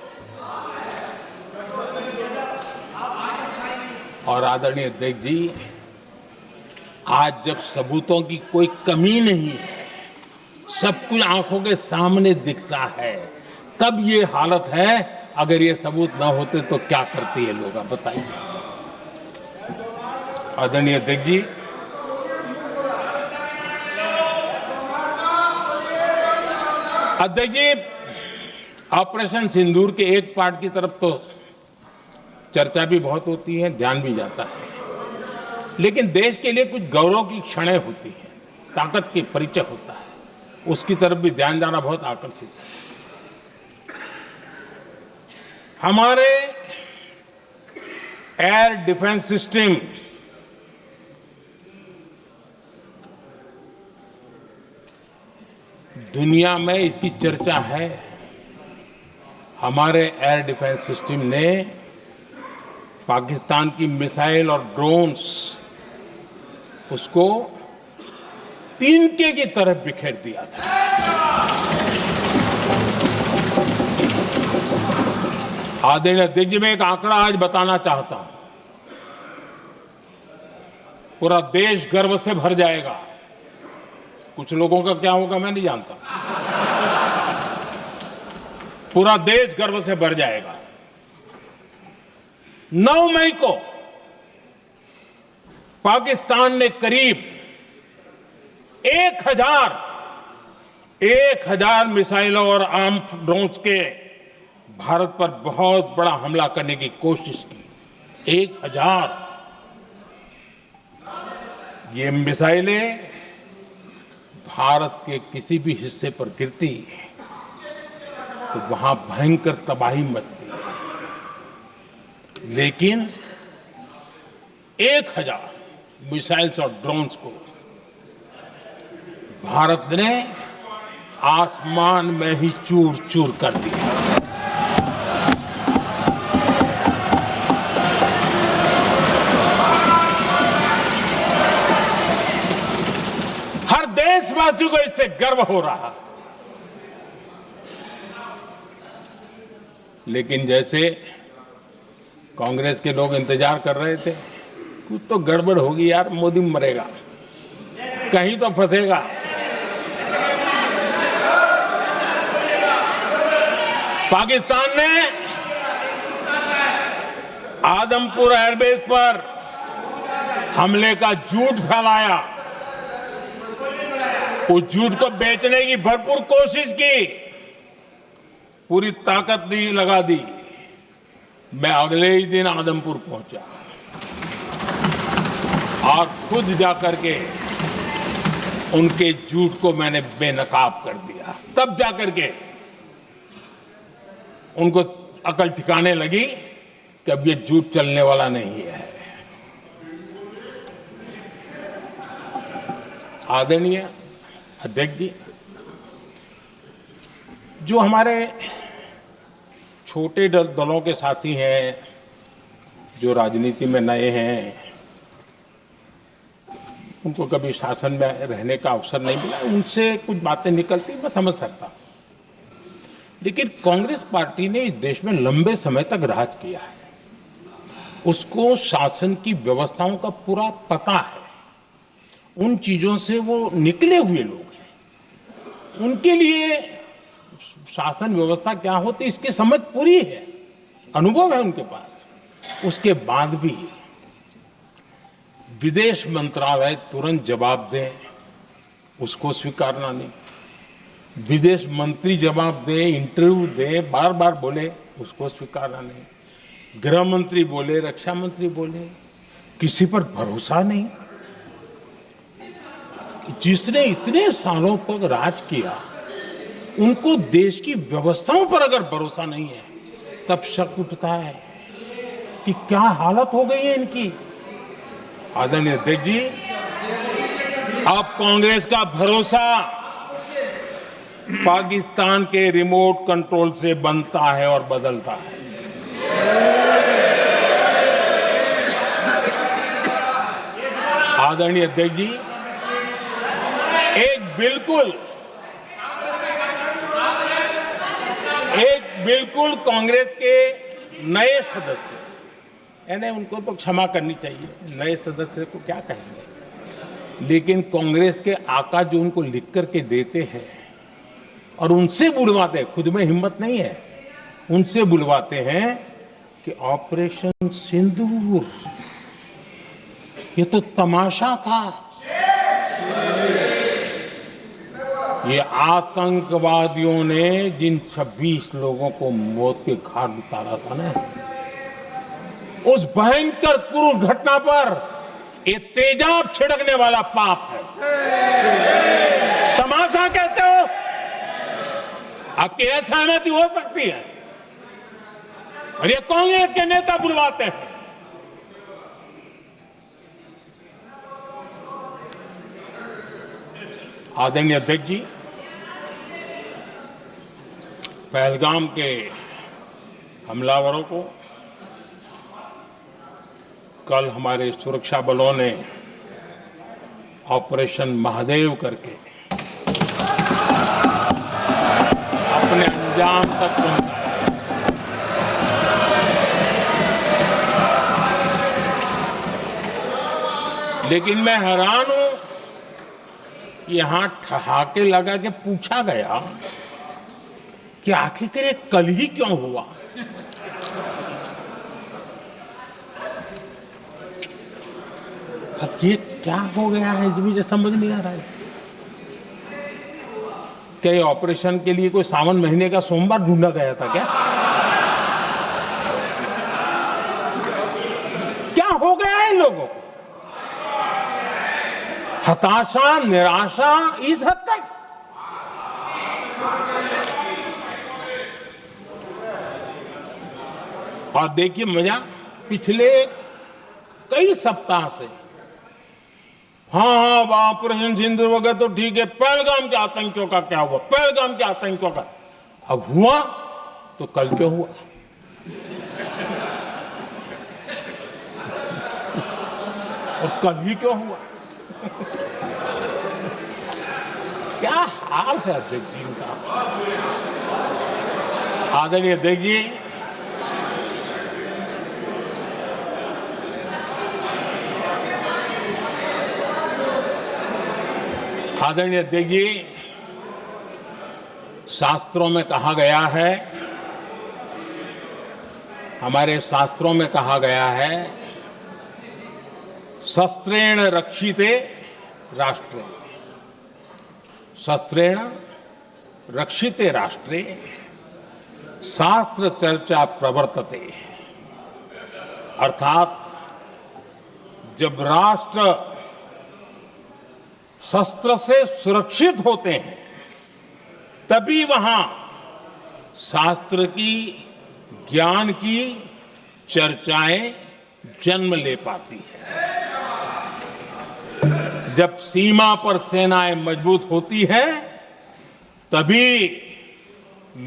और आदरणीय अध्यक्ष जी, आज जब सबूतों की कोई कमी नहीं है, सब कुछ आंखों के सामने दिखता है, तब ये हालत है। अगर ये सबूत ना होते तो क्या करती है लोग, आप बताइए। आदरणीय अध्यक्ष जी, ऑपरेशन सिंदूर के एक पार्ट की तरफ तो चर्चा भी बहुत होती है, ध्यान भी जाता है, लेकिन देश के लिए कुछ गौरव की क्षणें होती हैं, ताकत की परिचय होता है, उसकी तरफ भी ध्यान जाना बहुत आकर्षित है। हमारे एयर डिफेंस सिस्टम दुनिया में इसकी चर्चा है। हमारे एयर डिफेंस सिस्टम ने पाकिस्तान की मिसाइल और ड्रोन्स उसको तिनके की तरफ बिखेर दिया था। आदरणीय अध्यक्ष जी, मैं एक आंकड़ा आज बताना चाहता हूं। पूरा देश गर्व से भर जाएगा। कुछ लोगों का क्या होगा मैं नहीं जानता। पूरा देश गर्व से भर जाएगा। 9 मई को पाकिस्तान ने करीब 1000 मिसाइलों और आर्म्ड ड्रोन्स के भारत पर बहुत बड़ा हमला करने की कोशिश की। 1000 ये मिसाइलें भारत के किसी भी हिस्से पर गिरती तो वहां भयंकर तबाही मचती। लेकिन 1000 मिसाइल्स और ड्रोन्स को भारत ने आसमान में ही चूर चूर कर दिया। हर देशवासी को इससे गर्व हो रहा। लेकिन जैसे कांग्रेस के लोग इंतजार कर रहे थे, कुछ तो गड़बड़ होगी यार, मोदी मरेगा, कहीं तो फंसेगा। पाकिस्तान ने आदमपुर एयरबेस पर हमले का झूठ फैलाया। उस झूठ को बेचने की भरपूर कोशिश की, पूरी ताकत लगा दी। मैं अगले ही दिन आदमपुर पहुंचा और खुद जाकर के उनके झूठ को मैंने बेनकाब कर दिया। तब जाकर के उनको अकल ठिकाने लगी कि अब ये झूठ चलने वाला नहीं है। आदरणीय अध्यक्ष जी, जो हमारे छोटे दलों के साथी हैं, जो राजनीति में नए हैं, उनको कभी शासन में रहने का अवसर नहीं मिला, उनसे कुछ बातें निकलती मैं समझ सकता हूं। लेकिन कांग्रेस पार्टी ने इस देश में लंबे समय तक राज किया है। उसको शासन की व्यवस्थाओं का पूरा पता है। उन चीजों से वो निकले हुए लोग हैं। उनके लिए शासन व्यवस्था क्या होती इसकी समझ पूरी है, अनुभव है उनके पास। उसके बाद भी विदेश मंत्रालय तुरंत जवाब दे, उसको स्वीकारना नहीं। विदेश मंत्री जवाब दे, इंटरव्यू दे, बार बार बोले, उसको स्वीकारना नहीं। गृह मंत्री बोले, रक्षा मंत्री बोले, किसी पर भरोसा नहीं। जिसने इतने सालों तक राज किया, उनको देश की व्यवस्थाओं पर अगर भरोसा नहीं है, तब शक उठता है कि क्या हालत हो गई है इनकी। आदरणीय अध्यक्ष जी, अब कांग्रेस का भरोसा पाकिस्तान के रिमोट कंट्रोल से बनता है और बदलता है। आदरणीय अध्यक्ष जी, एक बिल्कुल कांग्रेस के नए सदस्य, यानी उनको तो क्षमा करनी चाहिए, नए सदस्य को क्या कहेंगे, लेकिन कांग्रेस के आका जो उनको लिख करके देते हैं और उनसे बुलवाते हैं, खुद में हिम्मत नहीं है, उनसे बुलवाते हैं कि ऑपरेशन सिंदूर ये तो तमाशा था, ये आतंकवादियों ने जिन 26 लोगों को मौत के घाट उतारा था ना, उस भयंकर क्रूर घटना पर ये तेजाब छिड़कने वाला पाप है। तमाशा कहते हो? आपकी असहमति हो सकती है, और ये कांग्रेस के नेता बुलवाते हैं। आदरणीय अध्यक्ष जी, पहलगाम के हमलावरों को कल हमारे सुरक्षा बलों ने ऑपरेशन महादेव करके अपने अंजाम तक पहुंचाया। लेकिन मैं हैरान हूं कि यहां ठहाके लगा के पूछा गया कि आखिर ये कल ही क्यों हुआ। अब ये क्या हो गया है मुझे समझ नहीं आ रहा है। क्या ये ऑपरेशन के लिए कोई सावन महीने का सोमवार ढूंढा गया था क्या? क्या हो गया है इन लोगों को? हताशा, निराशा इस हद तक। और देखिए मजा, पिछले कई सप्ताह से हाँ ऑपरेशन सिंदूर वगैरह तो ठीक है, पहलगाम के आतंकियों का क्या हुआ, पहलगाम के आतंकियों का अब हुआ तो कल क्यों हुआ? और कल ही क्यों हुआ? क्या हाल है अध्यक्ष जी का। आदरणीय अध्यक्ष जी, आदरणीय अध्यक्ष जी, शास्त्रों में कहा गया है, हमारे शास्त्रों में कहा गया है, शस्त्रेण रक्षिते राष्ट्रे, शस्त्रेण रक्षिते राष्ट्रे शास्त्र चर्चा प्रवर्तते। अर्थात जब राष्ट्र शस्त्र से सुरक्षित होते हैं तभी वहां शास्त्र की, ज्ञान की चर्चाएं जन्म ले पाती है। जब सीमा पर सेनाएं मजबूत होती है तभी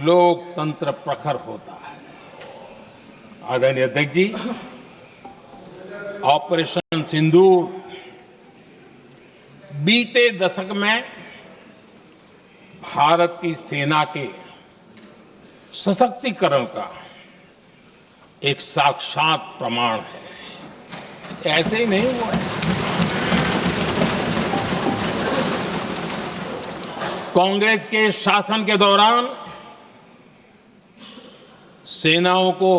लोकतंत्र प्रखर होता है। आदरणीय अध्यक्ष जी, ऑपरेशन सिंदूर बीते दशक में भारत की सेना के सशक्तिकरण का एक साक्षात प्रमाण है। ऐसे ही नहीं हुआ है। कांग्रेस के शासन के दौरान सेनाओं को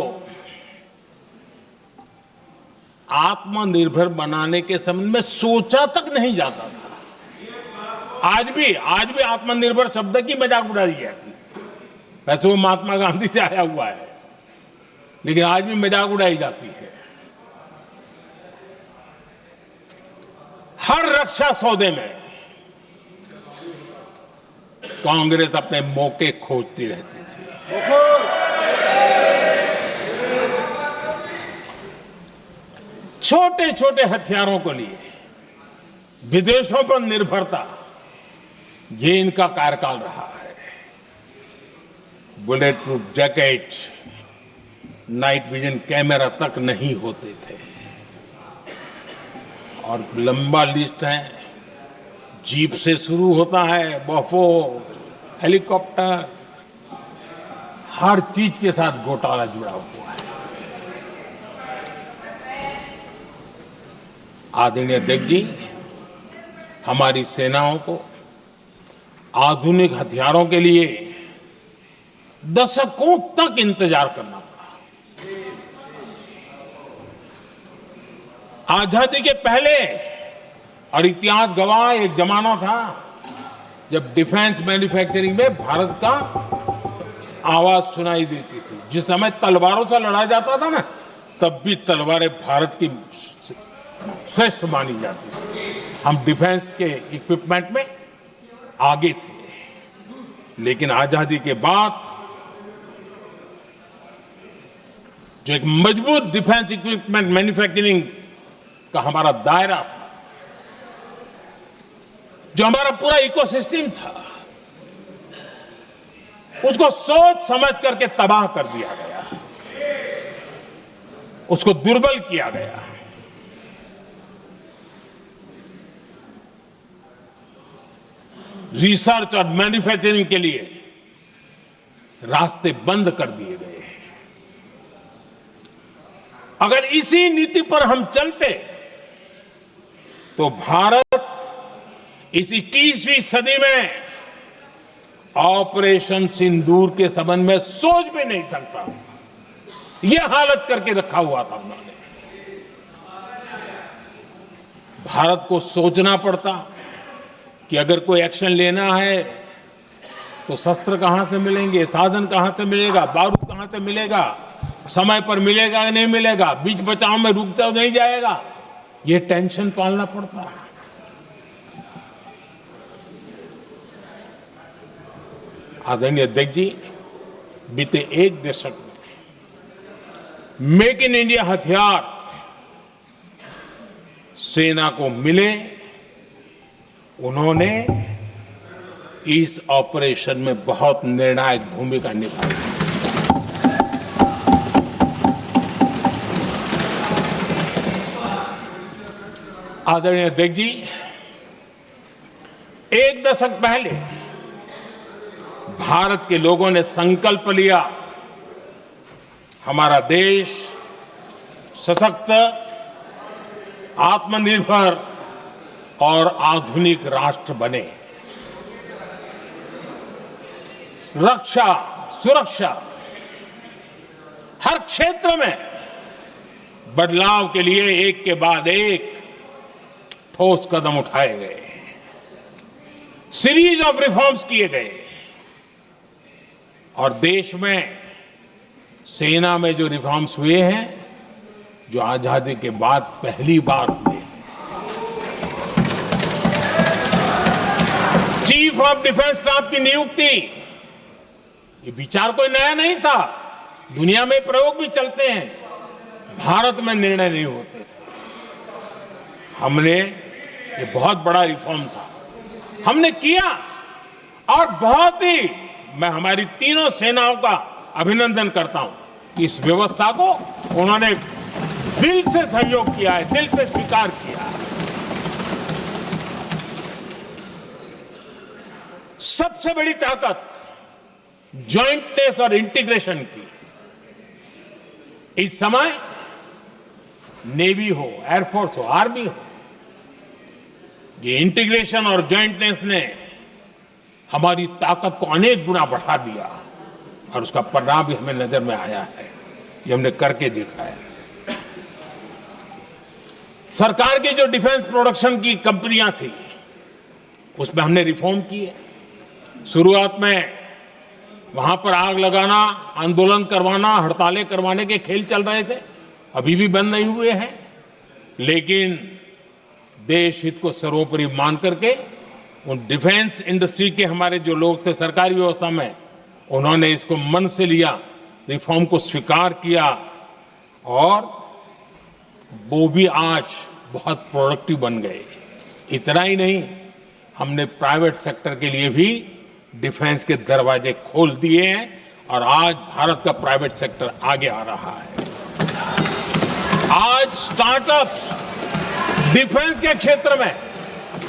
आत्मनिर्भर बनाने के संबंध में सोचा तक नहीं जाता था। आज भी आत्मनिर्भर शब्द की मजाक उड़ाई जाती है। वैसे वो महात्मा गांधी से आया हुआ है, लेकिन आज भी मजाक उड़ाई जाती है। हर रक्षा सौदे में कांग्रेस अपने मौके खोजती रहती थी। छोटे छोटे हथियारों को लिए विदेशों पर निर्भरता, ये इनका कार्यकाल रहा है। Bullet proof jacket, night vision camera तक नहीं होते थे। और लंबा लिस्ट है, जीप से शुरू होता है, बफोर, हेलीकॉप्टर, हर चीज के साथ घोटाला जुड़ा हुआ है। आदरणीय अध्यक्ष जी, हमारी सेनाओं को आधुनिक हथियारों के लिए दशकों तक इंतजार करना पड़ा। आजादी के पहले, और इतिहास गवाह, एक जमाना था जब डिफेंस मैन्युफैक्चरिंग में भारत का आवाज सुनाई देती थी। जिस समय तलवारों से लड़ा जाता था ना, तब भी तलवारें भारत की श्रेष्ठ मानी जाती थी। हम डिफेंस के इक्विपमेंट में आगे थे। लेकिन आजादी के बाद जो एक मजबूत डिफेंस इक्विपमेंट मैन्युफैक्चरिंग का हमारा दायरा था, जो हमारा पूरा इकोसिस्टम था, उसको सोच समझ करके तबाह कर दिया गया, उसको दुर्बल किया गया। रिसर्च और मैन्युफैक्चरिंग के लिए रास्ते बंद कर दिए गए। अगर इसी नीति पर हम चलते तो भारत इस 21वीं सदी में ऑपरेशन सिंदूर के संबंध में सोच भी नहीं सकता। यह हालत करके रखा हुआ था उन्होंने। भारत को सोचना पड़ता कि अगर कोई एक्शन लेना है तो शस्त्र कहां से मिलेंगे, साधन कहां से मिलेगा, बारूद कहां से मिलेगा, समय पर मिलेगा या नहीं मिलेगा, बीच बचाव में रुक तो नहीं जाएगा, ये टेंशन पालना पड़ता है। आदरणीय अध्यक्ष जी, बीते एक दशक में मेक इन इंडिया हथियार सेना को मिले, उन्होंने इस ऑपरेशन में बहुत निर्णायक भूमिका निभाई। आदरणीय अध्यक्ष जी, एक दशक पहले भारत के लोगों ने संकल्प लिया, हमारा देश सशक्त, आत्मनिर्भर और आधुनिक राष्ट्र बने। रक्षा, सुरक्षा, हर क्षेत्र में बदलाव के लिए एक के बाद एक ठोस कदम उठाए गए, सीरीज ऑफ रिफॉर्म्स किए गए और देश में सेना में जो रिफॉर्म्स हुए हैं, जो आजादी के बाद पहली बार हुए। चीफ ऑफ डिफेंस स्टाफ की नियुक्ति, ये विचार कोई नया नहीं था, दुनिया में प्रयोग भी चलते हैं, भारत में निर्णय नहीं होते थे। हमने, ये बहुत बड़ा रिफॉर्म था, हमने किया और बहुत ही, मैं हमारी तीनों सेनाओं का अभिनंदन करता हूं कि इस व्यवस्था को उन्होंने दिल से सहयोग किया है, दिल से स्वीकार किया है। सबसे बड़ी ताकत ज्वाइंटनेस और इंटीग्रेशन की। इस समय नेवी हो, एयरफोर्स हो, आर्मी हो, ये इंटीग्रेशन और ज्वाइंटनेस ने हमारी ताकत को अनेक गुना बढ़ा दिया और उसका परिणाम भी हमें नजर में आया है, ये हमने करके दिखाया है। सरकार की जो डिफेंस प्रोडक्शन की कंपनियां थी, उसमें हमने रिफॉर्म किए। शुरुआत में वहां पर आग लगाना, आंदोलन करवाना, हड़तालें करवाने के खेल चल रहे थे, अभी भी बंद नहीं हुए हैं, लेकिन देश हित को सर्वोपरि मान करके उन डिफेंस इंडस्ट्री के हमारे जो लोग थे सरकारी व्यवस्था में, उन्होंने इसको मन से लिया, रिफॉर्म को स्वीकार किया और वो भी आज बहुत प्रोडक्टिव बन गए। इतना ही नहीं, हमने प्राइवेट सेक्टर के लिए भी डिफेंस के दरवाजे खोल दिए हैं और आज भारत का प्राइवेट सेक्टर आगे आ रहा है। आज स्टार्टअप्स डिफेंस के क्षेत्र में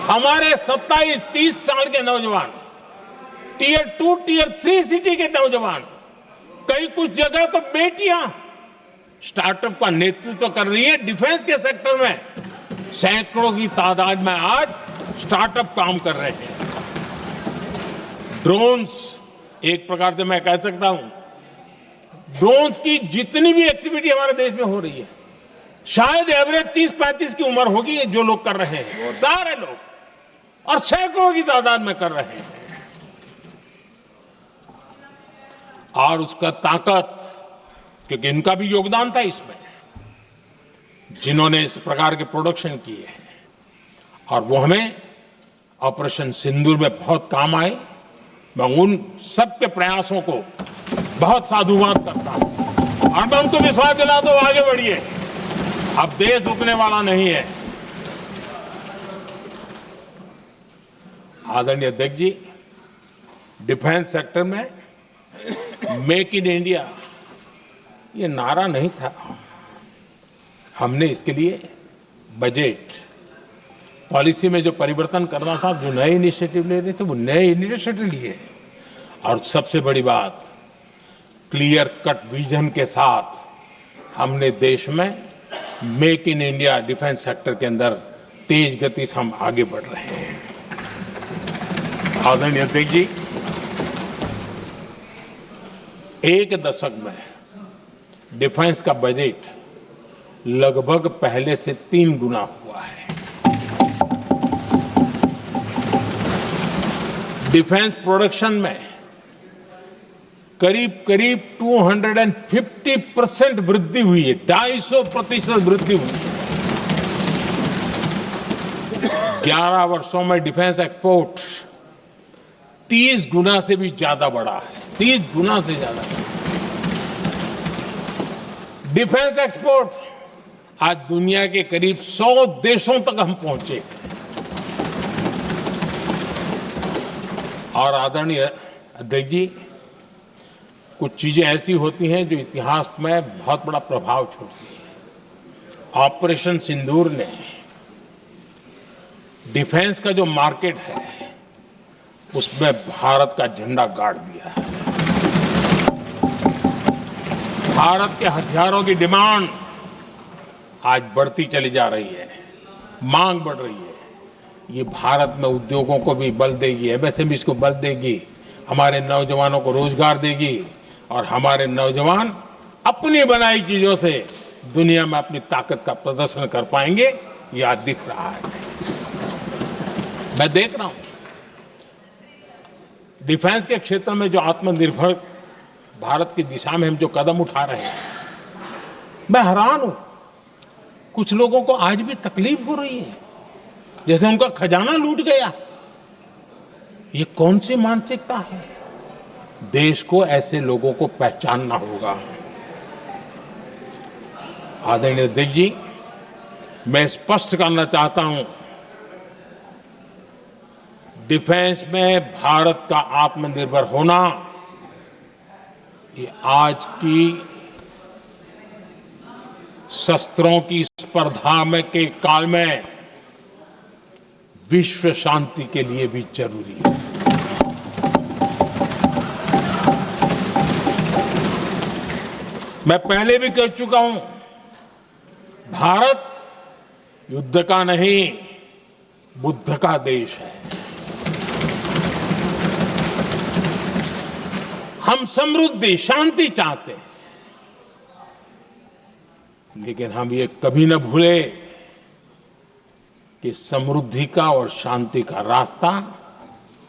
हमारे 27-30 साल के नौजवान, टियर 2, टियर 3 सिटी के नौजवान, कई कुछ जगह तो बेटियां स्टार्टअप का नेतृत्व कर रही है। डिफेंस के सेक्टर में सैकड़ों की तादाद में आज स्टार्टअप काम कर रहे हैं। ड्रोन्स, एक प्रकार से मैं कह सकता हूं, ड्रोन्स की जितनी भी एक्टिविटी हमारे देश में हो रही है, शायद एवरेज 30-35 की उम्र होगी जो लोग कर रहे हैं, सारे लोग, और सैकड़ों की तादाद में कर रहे हैं। और उसका ताकत, क्योंकि इनका भी योगदान था इसमें, जिन्होंने इस प्रकार के प्रोडक्शन किए हैं, और वो हमें ऑपरेशन सिंदूर में बहुत काम आए। मैं उन सबके प्रयासों को बहुत साधुवाद करता हूं और मैं उनको विश्वास दिलाता हूं, आगे बढ़िए, अब देश रुकने वाला नहीं है। आदरणीय अध्यक्ष जी, डिफेंस सेक्टर में मेक इन इंडिया ये नारा नहीं था, हमने इसके लिए बजट पॉलिसी में जो परिवर्तन करना था, जो नए इनिशिएटिव ले रहे थे, वो नए इनिशिएटिव लिए। और सबसे बड़ी बात, क्लियर कट विजन के साथ हमने देश में make in India defence sector के अंदर तेज गति से हम आगे बढ़ रहे हैं। आदरणीय अध्यक्ष जी, एक दशक में डिफेंस का बजट लगभग पहले से 3 गुना हुआ है। डिफेंस प्रोडक्शन में करीब करीब 250% वृद्धि हुई है, 250% वृद्धि हुई है। 11 वर्षों में डिफेंस एक्सपोर्ट 30 गुना से भी ज्यादा बढ़ा है, 30 गुना से ज्यादा। डिफेंस एक्सपोर्ट आज दुनिया के करीब 100 देशों तक हम पहुंचे। और आदरणीय अध्यक्ष जी, कुछ चीजें ऐसी होती हैं जो इतिहास में बहुत बड़ा प्रभाव छोड़ती हैं। ऑपरेशन सिंदूर ने डिफेंस का जो मार्केट है उसमें भारत का झंडा गाड़ दिया है। भारत के हथियारों की डिमांड आज बढ़ती चली जा रही है, मांग बढ़ रही है। ये भारत में उद्योगों को भी बल देगी, एमएसएमई को बल देगी, हमारे नौजवानों को रोजगार देगी और हमारे नौजवान अपनी बनाई चीजों से दुनिया में अपनी ताकत का प्रदर्शन कर पाएंगे। ये आज दिख रहा है, मैं देख रहा हूं। डिफेंस के क्षेत्र में जो आत्मनिर्भर भारत की दिशा में हम जो कदम उठा रहे हैं, मैं हैरान हूं। कुछ लोगों को आज भी तकलीफ हो रही है, जैसे उनका खजाना लूट गया। ये कौन सी मानसिकता है? देश को ऐसे लोगों को पहचानना होगा। आदरणीय अध्यक्ष जी, मैं स्पष्ट करना चाहता हूं, डिफेंस में भारत का आत्मनिर्भर होना ये आज की शस्त्रों की स्पर्धा में के काल में विश्व शांति के लिए भी जरूरी है। मैं पहले भी कह चुका हूं, भारत युद्ध का नहीं, बुद्ध का देश है। हम समृद्धि, शांति चाहते हैं, लेकिन हम ये कभी न भूले कि समृद्धि का और शांति का रास्ता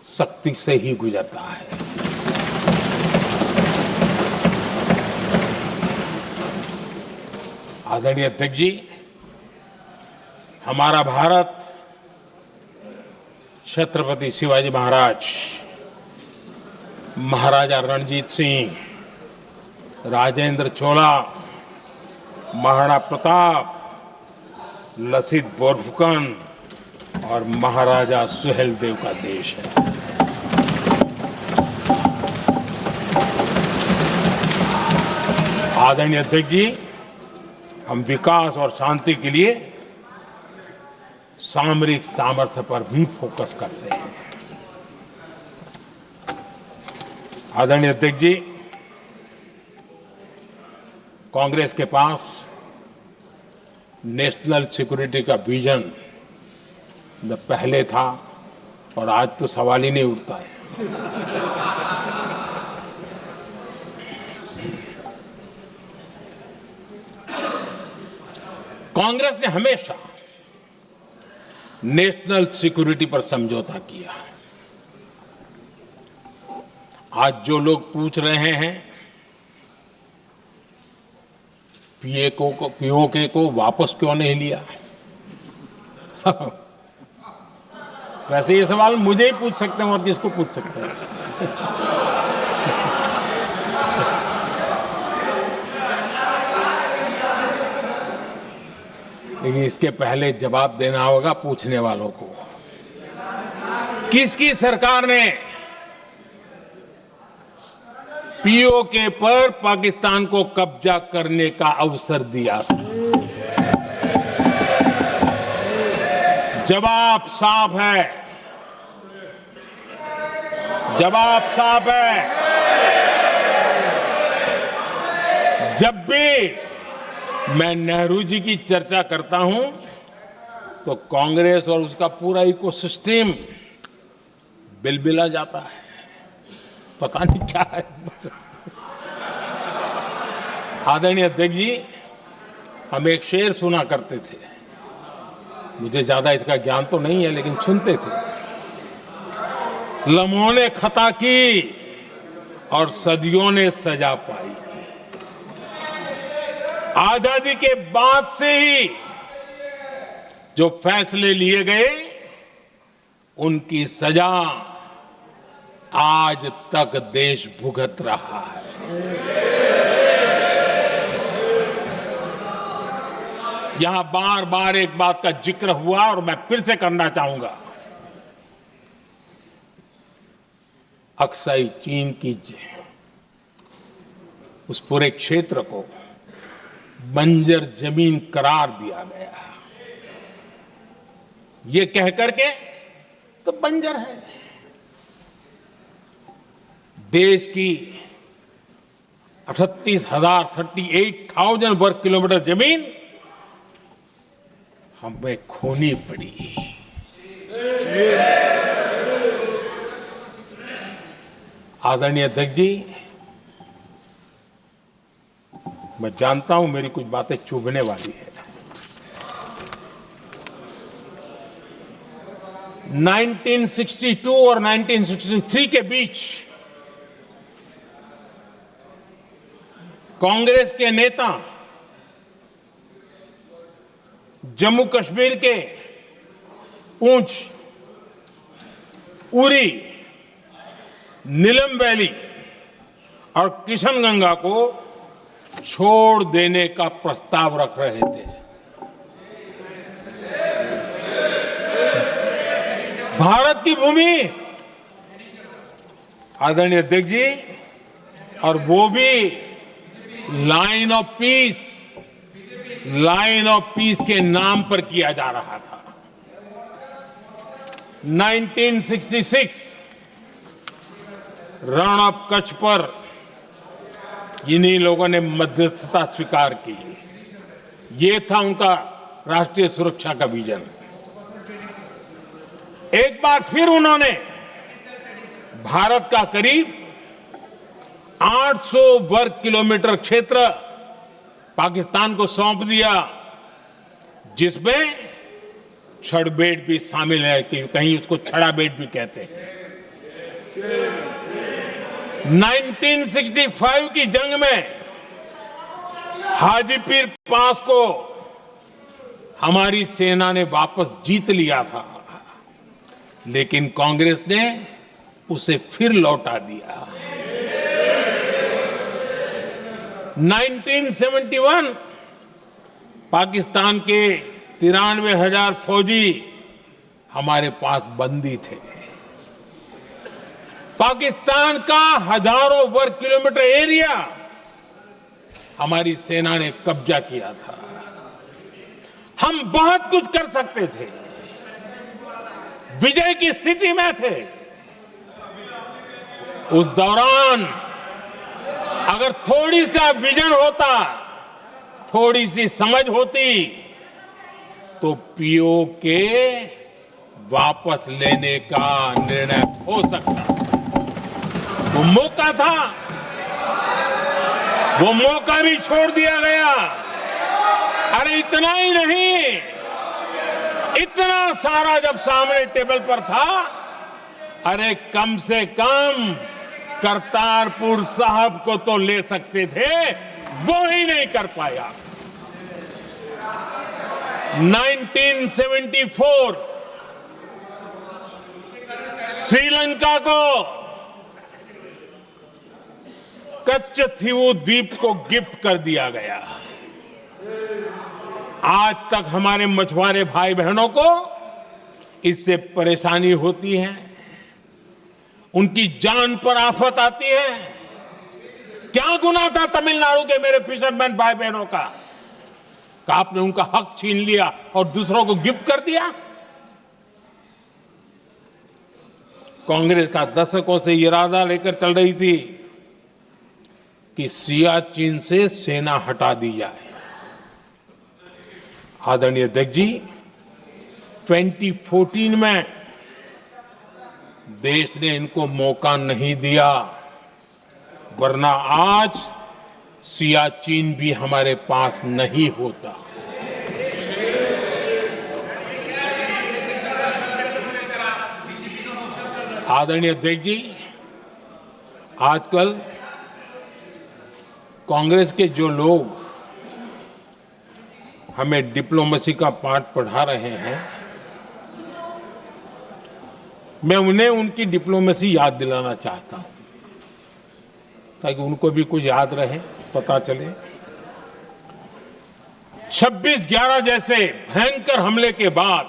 शक्ति से ही गुजरता है। आदरणीय अध्यक्ष जी, हमारा भारत छत्रपति शिवाजी महाराज, महाराजा रणजीत सिंह, राजेंद्र चोला, महाराणा प्रताप, लसित बोरफुकन और महाराजा सुहेलदेव का देश है। आदरणीय अध्यक्ष जी, हम विकास और शांति के लिए सामरिक सामर्थ्य पर भी फोकस करते हैं। आदरणीय अध्यक्ष जी, कांग्रेस के पास नेशनल सिक्योरिटी का विजन पहले था और आज तो सवाल ही नहीं उठता है। कांग्रेस ने हमेशा नेशनल सिक्योरिटी पर समझौता किया। आज जो लोग पूछ रहे हैं पीओके को वापस क्यों नहीं लिया, वैसे ये सवाल मुझे ही पूछ सकते हैं और किसको पूछ सकते हैं। लेकिन इसके पहले जवाब देना होगा पूछने वालों को। किसकी सरकार ने पीओके पर पाकिस्तान को कब्जा करने का अवसर दिया? जवाब साफ है, जवाब साफ है। जब भी मैं नेहरू जी की चर्चा करता हूं तो कांग्रेस और उसका पूरा इकोसिस्टम बिलबिला जाता है। पता नहीं क्या है। आदरणीय अध्यक्ष जी, हम एक शेर सुना करते थे, मुझे ज्यादा इसका ज्ञान तो नहीं है लेकिन सुनते थे। लम्हों ने खता की और सदियों ने सजा पाई। आजादी के बाद से ही जो फैसले लिए गए उनकी सजा आज तक देश भुगत रहा है। यहां बार बार एक बात का जिक्र हुआ और मैं फिर से करना चाहूंगा। अक्साई चीन की उस पूरे क्षेत्र को बंजर जमीन करार दिया गया, ये कह करके तो बंजर है। देश की 38,000 वर्ग किलोमीटर जमीन हमें खोनी पड़ी। आदरणीय अध्यक्ष जी, मैं जानता हूं मेरी कुछ बातें चुभने वाली है। 1962 और 1963 के बीच कांग्रेस के नेता जम्मू कश्मीर के पूंछ, उरी, नीलम वैली और किशनगंगा को छोड़ देने का प्रस्ताव रख रहे थे। भारत की भूमि, आदरणीय अध्यक्ष जी, और वो भी लाइन ऑफ पीस के नाम पर किया जा रहा था। 1966 रण ऑफ कच्छ पर इन्हीं लोगों ने मध्यस्थता स्वीकार की। ये था उनका राष्ट्रीय सुरक्षा का विजन। एक बार फिर उन्होंने भारत का करीब 800 वर्ग किलोमीटर क्षेत्र पाकिस्तान को सौंप दिया, जिसमें छड़बेट भी शामिल है, कि कहीं उसको छड़ा बेट भी कहते हैं। 1965 की जंग में हाजीपीर पास को हमारी सेना ने वापस जीत लिया था, लेकिन कांग्रेस ने उसे फिर लौटा दिया। 1971 पाकिस्तान के 93,000 फौजी हमारे पास बंदी थे। पाकिस्तान का हजारों वर्ग किलोमीटर एरिया हमारी सेना ने कब्जा किया था। हम बहुत कुछ कर सकते थे, विजय की स्थिति में थे। उस दौरान अगर थोड़ी सा विजन होता, थोड़ी सी समझ होती, तो पीओके वापस लेने का निर्णय हो सकता। वो मौका था, वो मौका भी छोड़ दिया गया। अरे इतना ही नहीं, इतना सारा जब सामने टेबल पर था, अरे कम से कम करतारपुर साहब को तो ले सकते थे, वो ही नहीं कर पाया। 1974 श्रीलंका को कच्चथीवू द्वीप को गिफ्ट कर दिया गया। आज तक हमारे मछुआरे भाई बहनों को इससे परेशानी होती है, उनकी जान पर आफत आती है। क्या गुनाह था तमिलनाडु के मेरे फिशरमैन भाई बहनों का, कि आपने उनका हक छीन लिया और दूसरों को गिफ्ट कर दिया? कांग्रेस का दशकों से इरादा लेकर चल रही थी कि सियाचिन से सेना हटा दी जाए। आदरणीय अध्यक्ष जी, 2014 में देश ने इनको मौका नहीं दिया, वरना आज सियाचिन भी हमारे पास नहीं होता। आदरणीय अध्यक्ष जी, आजकल कांग्रेस के जो लोग हमें डिप्लोमेसी का पाठ पढ़ा रहे हैं, मैं उन्हें उनकी डिप्लोमेसी याद दिलाना चाहता हूं, ताकि उनको भी कुछ याद रहे, पता चले। 26/11 जैसे भयंकर हमले के बाद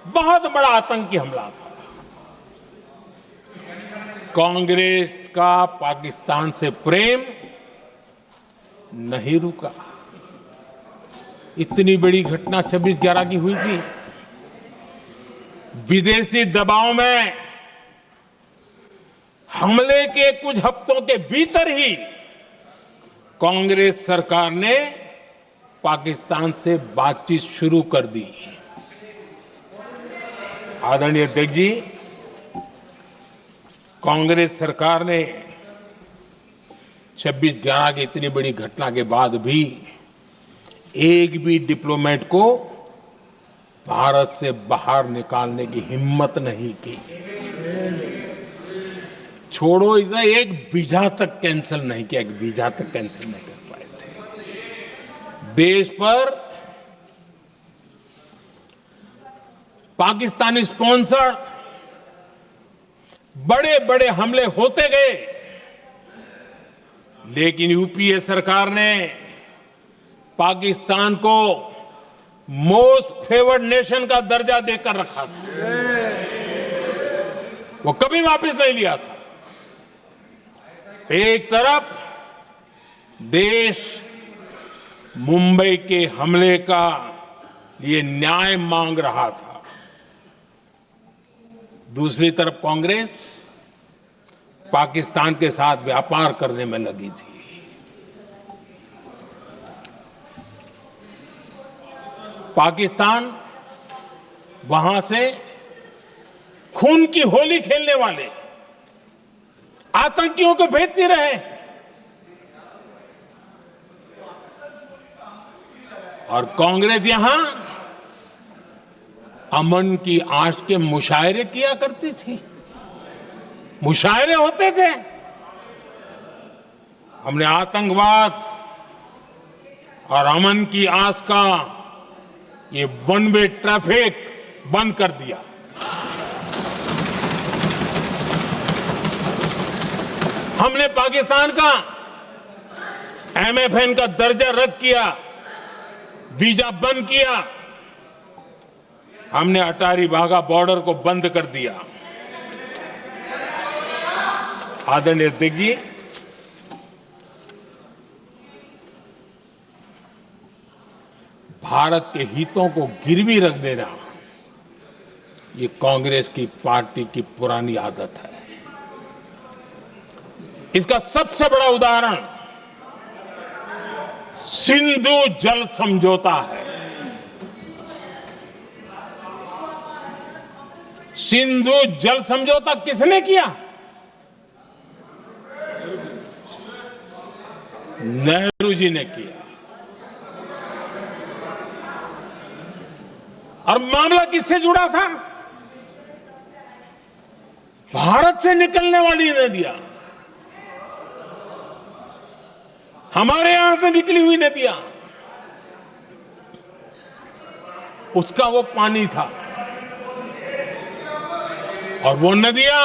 बहुत बड़ा आतंकी हमला था। कांग्रेस का पाकिस्तान से प्रेम नहीं रुका। इतनी बड़ी घटना 26/11 की हुई थी। विदेशी दबाव में हमले के कुछ हफ्तों के भीतर ही कांग्रेस सरकार ने पाकिस्तान से बातचीत शुरू कर दी। आदरणीय अध्यक्ष जी, कांग्रेस सरकार ने 26/11 की इतनी बड़ी घटना के बाद भी एक भी डिप्लोमेट को भारत से बाहर निकालने की हिम्मत नहीं की। छोड़ो, इसे एक वीजा तक कैंसिल नहीं किया, एक वीजा तक कैंसिल नहीं कर पाए थे। देश पर पाकिस्तानी स्पॉन्सर बड़े बड़े हमले होते गए, लेकिन यूपीए सरकार ने पाकिस्तान को मोस्ट फेवर्ड नेशन का दर्जा देकर रखा था। वो कभी वापस नहीं लिया था। एक तरफ देश मुंबई के हमले का ये न्याय मांग रहा था, दूसरी तरफ कांग्रेस पाकिस्तान के साथ व्यापार करने में लगी थी। पाकिस्तान वहां से खून की होली खेलने वाले आतंकियों को भेजते रहे, और कांग्रेस यहां अमन की आश के मुशायरे किया करती थी। मुशायरे होते थे। हमने आतंकवाद और अमन की आस का ये वन वे ट्रैफिक बंद कर दिया। हमने पाकिस्तान का MFN का दर्जा रद्द किया, वीजा बंद किया। हमने अटारी वाघा बॉर्डर को बंद कर दिया। आदरणीय अध्यक्ष जी, भारत के हितों को गिरवी रख देना ये कांग्रेस की पार्टी की पुरानी आदत है। इसका सबसे बड़ा उदाहरण सिंधु जल समझौता है। सिंधु जल समझौता किसने किया? नेहरू जी ने किया। और मामला किससे जुड़ा था? भारत से निकलने वाली नदियां, हमारे यहां से निकली हुई नदियां, उसका वो पानी था। और वो नदियां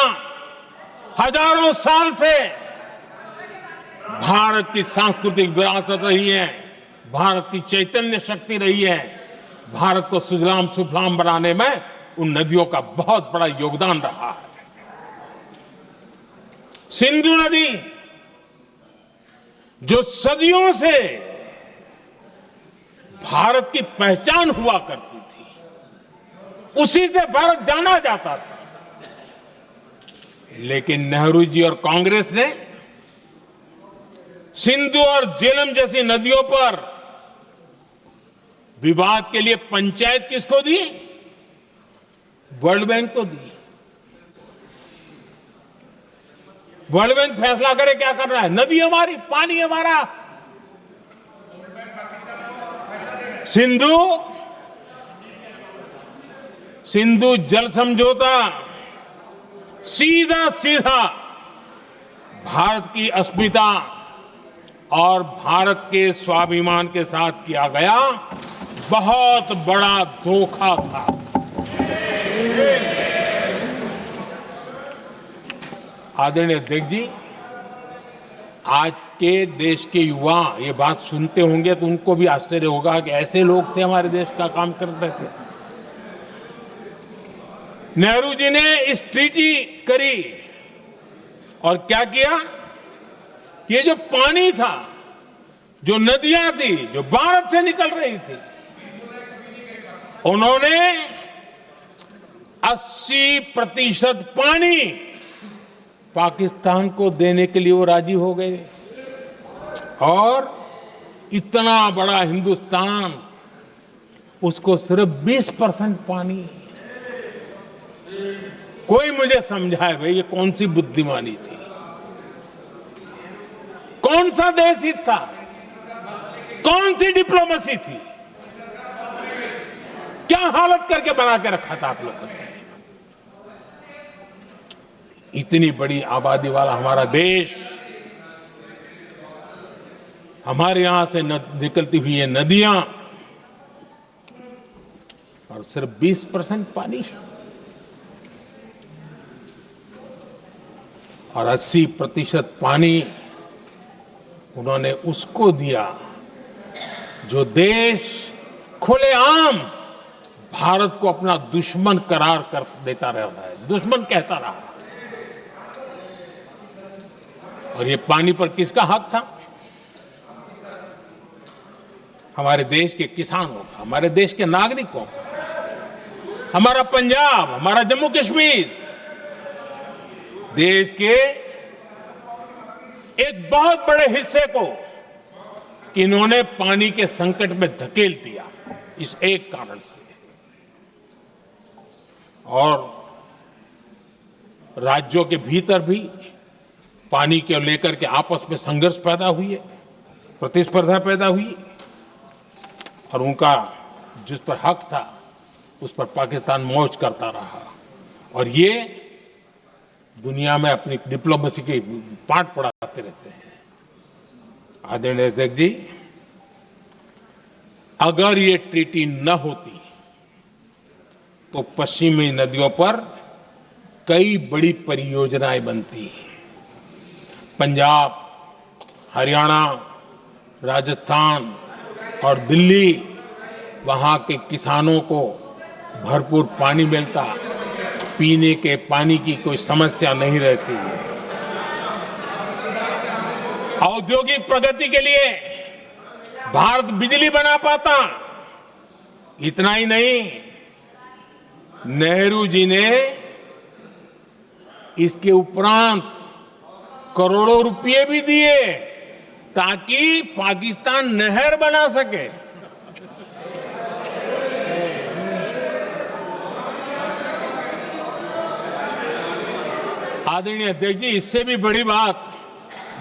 हजारों साल से भारत की सांस्कृतिक विरासत रही है, भारत की चैतन्य शक्ति रही है। भारत को सुजलाम सुफलाम बनाने में उन नदियों का बहुत बड़ा योगदान रहा है। सिंधु नदी जो सदियों से भारत की पहचान हुआ करती थी, उसी से भारत जाना जाता था। लेकिन नेहरू जी और कांग्रेस ने सिंधु और झेलम जैसी नदियों पर विवाद के लिए पंचायत किसको दी? वर्ल्ड बैंक को दी। वर्ल्ड बैंक फैसला करे क्या कर रहा है। नदी हमारी, पानी हमारा। सिंधु जल समझौता सीधा सीधा भारत की अस्मिता और भारत के स्वाभिमान के साथ किया गया बहुत बड़ा धोखा था। आदरणीय अध्यक्ष जी, आज के देश के युवा ये बात सुनते होंगे तो उनको भी आश्चर्य होगा कि ऐसे लोग थे हमारे देश का काम करते थे। नेहरू जी ने इस ट्रीटी करी और क्या किया, ये जो पानी था, जो नदियां थी, जो भारत से निकल रही थी, उन्होंने 80% पानी पाकिस्तान को देने के लिए वो राजी हो गए। और इतना बड़ा हिंदुस्तान, उसको सिर्फ 20% पानी। कोई मुझे समझाए भाई ये कौन सी बुद्धिमानी थी, कौन सा देश हित था, कौन सी डिप्लोमेसी थी, क्या हालत करके बना के रखा था आप लोगों ने। इतनी बड़ी आबादी वाला हमारा देश, हमारे यहां से निकलती हुई ये नदियां, और सिर्फ 20% पानी, और 80% पानी उन्होंने उसको दिया जो देश खुलेआम भारत को अपना दुश्मन करार कर देता रहता है, दुश्मन कहता रहा। और ये पानी पर किसका हक था? हमारे देश के किसानों का, हमारे देश के नागरिकों का, हमारा पंजाब, हमारा जम्मू कश्मीर, देश के एक बहुत बड़े हिस्से को इन्होंने पानी के संकट में धकेल दिया इस एक कारण से। और राज्यों के भीतर भी पानी को लेकर के आपस में संघर्ष पैदा हुई है, प्रतिस्पर्धा पैदा हुई, और उनका जिस पर हक था उस पर पाकिस्तान मौज करता रहा। और ये दुनिया में अपनी डिप्लोमेसी के पाठ पढ़ाते रहते हैं। आदरणीय अध्यक्ष जी, अगर ये ट्रीटी न होती तो पश्चिमी नदियों पर कई बड़ी परियोजनाएं बनती। पंजाब, हरियाणा, राजस्थान और दिल्ली, वहां के किसानों को भरपूर पानी मिलता, पीने के पानी की कोई समस्या नहीं रहती। औद्योगिक प्रगति के लिए भारत बिजली बना पाता। इतना ही नहीं, नेहरू जी ने इसके उपरांत करोड़ों रुपए भी दिए ताकि पाकिस्तान नहर बना सके। आदरणीय अध्यक्ष जी, इससे भी बड़ी बात,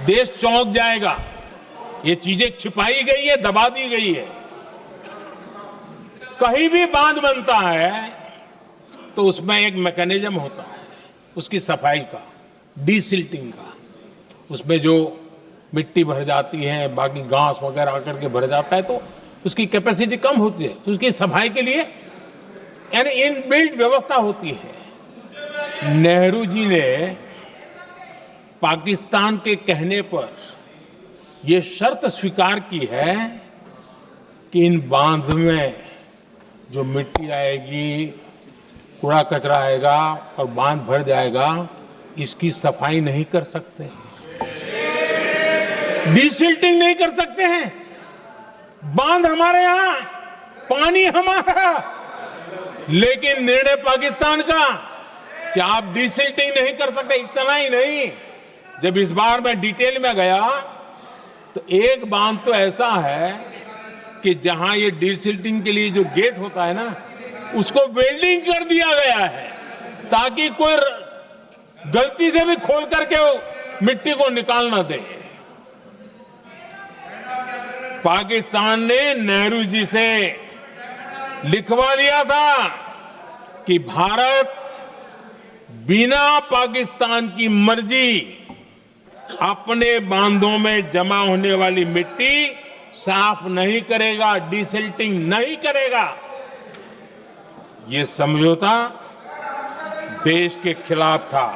देश चौंक जाएगा। ये चीजें छिपाई गई है, दबा दी गई है। कहीं भी बांध बनता है तो उसमें एक मैकेनिज्म होता है उसकी सफाई का, डीसिल्टिंग का। उसमें जो मिट्टी भर जाती है, बाकी घास वगैरह आकर के भर जाता है तो उसकी कैपेसिटी कम होती है, तो उसकी सफाई के लिए यानी इनबिल्ट व्यवस्था होती है। नेहरू जी ने पाकिस्तान के कहने पर यह शर्त स्वीकार की है कि इन बांध में जो मिट्टी आएगी, कूड़ा कचरा आएगा और बांध भर जाएगा, इसकी सफाई नहीं कर सकते, डीसिल्टिंग नहीं कर सकते हैं। बांध हमारे यहां, पानी हमारा, लेकिन निर्णय पाकिस्तान का कि आप डीसिल्टिंग नहीं कर सकते। इतना ही नहीं, जब इस बार मैं डिटेल में गया तो एक बांध तो ऐसा है कि जहां ये डीसिल्टिंग के लिए जो गेट होता है ना, उसको वेल्डिंग कर दिया गया है ताकि कोई गलती से भी खोल करके वो मिट्टी को निकाल ना दे। पाकिस्तान ने नेहरू जी से लिखवा लिया था कि भारत बिना पाकिस्तान की मर्जी अपने बांधों में जमा होने वाली मिट्टी साफ नहीं करेगा, डिसिल्टिंग नहीं करेगा। ये समझौता देश के खिलाफ था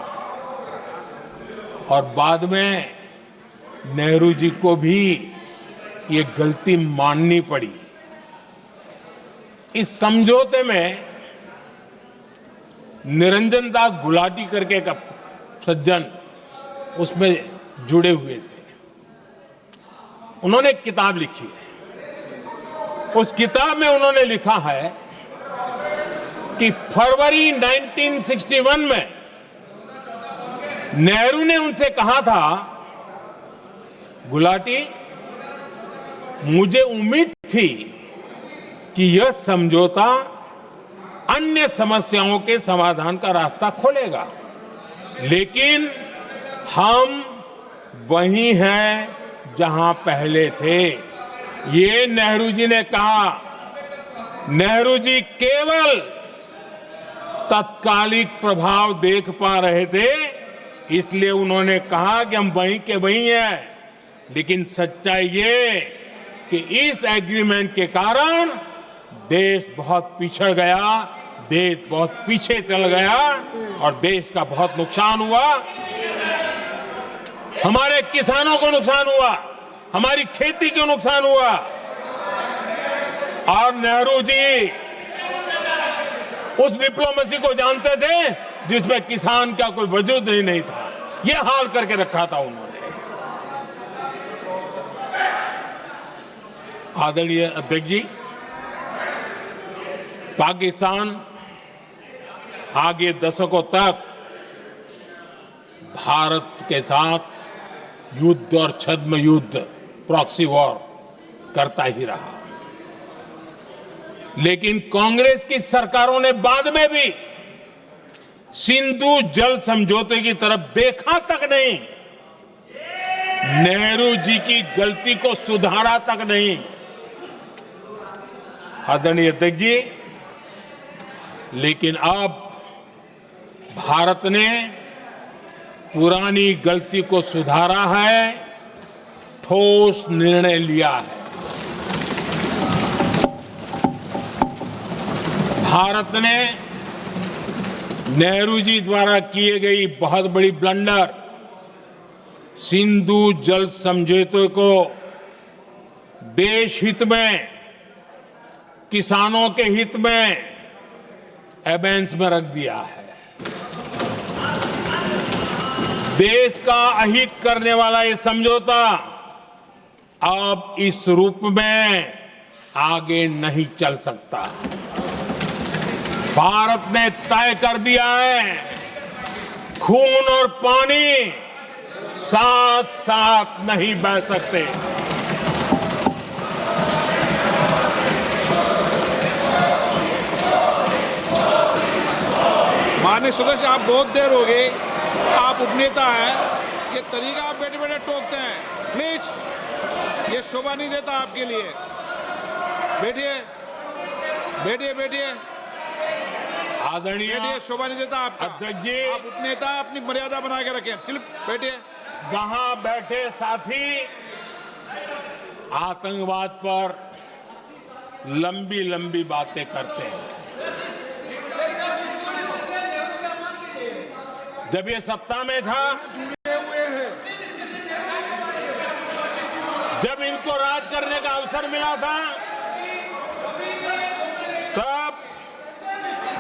और बाद में नेहरू जी को भी ये गलती माननी पड़ी। इस समझौते में निरंजन दास गुलाटी करके एक सज्जन उसमें जुड़े हुए थे। उन्होंने एक किताब लिखी है। उस किताब में उन्होंने लिखा है कि फरवरी 1961 में नेहरू ने उनसे कहा था, गुलाटी, मुझे उम्मीद थी कि यह समझौता अन्य समस्याओं के समाधान का रास्ता खोलेगा, लेकिन हम वहीं हैं जहां पहले थे। ये नेहरू जी ने कहा। नेहरू जी केवल तत्कालिक प्रभाव देख पा रहे थे, इसलिए उन्होंने कहा कि हम वहीं के वहीं हैं। लेकिन सच्चाई ये कि इस एग्रीमेंट के कारण देश बहुत पिछड़ गया, देश बहुत पीछे चल गया और देश का बहुत नुकसान हुआ। हमारे किसानों को नुकसान हुआ, हमारी खेती को नुकसान हुआ। और नेहरू जी उस डिप्लोमेसी को जानते थे जिसमें किसान का कोई वजूद ही नहीं था। यह हाल करके रखा था उन्होंने। आदरणीय अध्यक्ष जी, पाकिस्तान आगे दशकों तक भारत के साथ युद्ध और छद्म युद्ध, प्रॉक्सी वॉर करता ही रहा। लेकिन कांग्रेस की सरकारों ने बाद में भी सिंधु जल समझौते की तरफ देखा तक नहीं, नेहरू जी की गलती को सुधारा तक नहीं। आदरणीय अध्यक्ष जी, लेकिन अब भारत ने पुरानी गलती को सुधारा है, ठोस निर्णय लिया है। भारत ने नेहरू जी द्वारा किए गई बहुत बड़ी ब्लंडर, सिंधु जल समझौते को देश हित में, किसानों के हित में एबेंस में रख दिया है। देश का अहित करने वाला ये समझौता अब इस रूप में आगे नहीं चल सकता। भारत ने तय कर दिया है, खून और पानी साथ साथ नहीं बह सकते। माननीय सदस्य, आप बहुत देर हो गई, आप उपनेता हैं, ये तरीका आप बैठे बैठे टोकते हैं, प्लीज, ये शोभा नहीं देता आपके लिए। बैठिए बैठिए बैठिए आदरणीय, शोभा नहीं देता आपका। अध्यक्ष जी, आप उपनेता, अपनी मर्यादा बना के रखें। चलिए बैठिए। वहां बैठे साथी आतंकवाद पर लंबी लंबी बातें करते हैं। जब ये सत्ता में था, जब इनको राज करने का अवसर मिला था, तब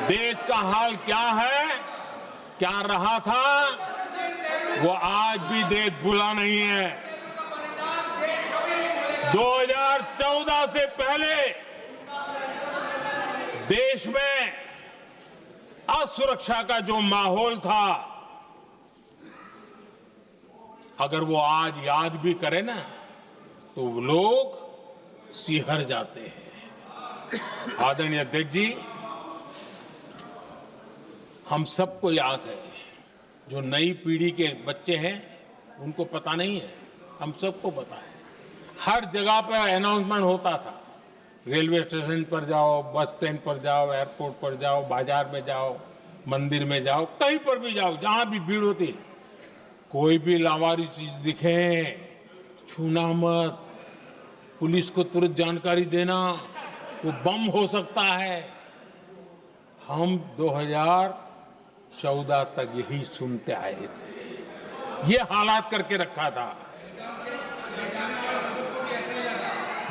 देश का हाल क्या है, क्या रहा था, वो आज भी देश भूला नहीं है। 2014 से पहले देश में असुरक्षा का जो माहौल था, अगर वो आज याद भी करे ना, तो लोग सिहर जाते हैं। आदरणीय अध्यक्ष जी, हम सबको याद है, जो नई पीढ़ी के बच्चे हैं उनको पता नहीं है, हम सबको पता है। हर जगह पर अनाउंसमेंट होता था, रेलवे स्टेशन पर जाओ, बस स्टैंड पर जाओ, एयरपोर्ट पर जाओ, बाजार में जाओ, मंदिर में जाओ, कहीं पर भी जाओ, जहां भी भीड़ होती, कोई भी लावारिस चीज दिखे छूना मत, पुलिस को तुरंत जानकारी देना, वो बम हो सकता है। हम 2014 तक यही सुनते आए थे, ये हालात करके रखा था।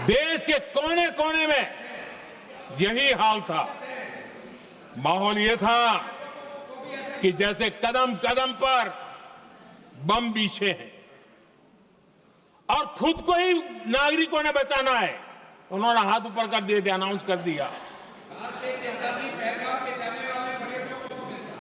देश के कोने कोने में यही हाल था। माहौल ये था कि जैसे कदम कदम पर बम बिछे हैं और खुद को ही नागरिकों ने बचाना है। उन्होंने हाथ ऊपर कर दिए थे, अनाउंस कर दिया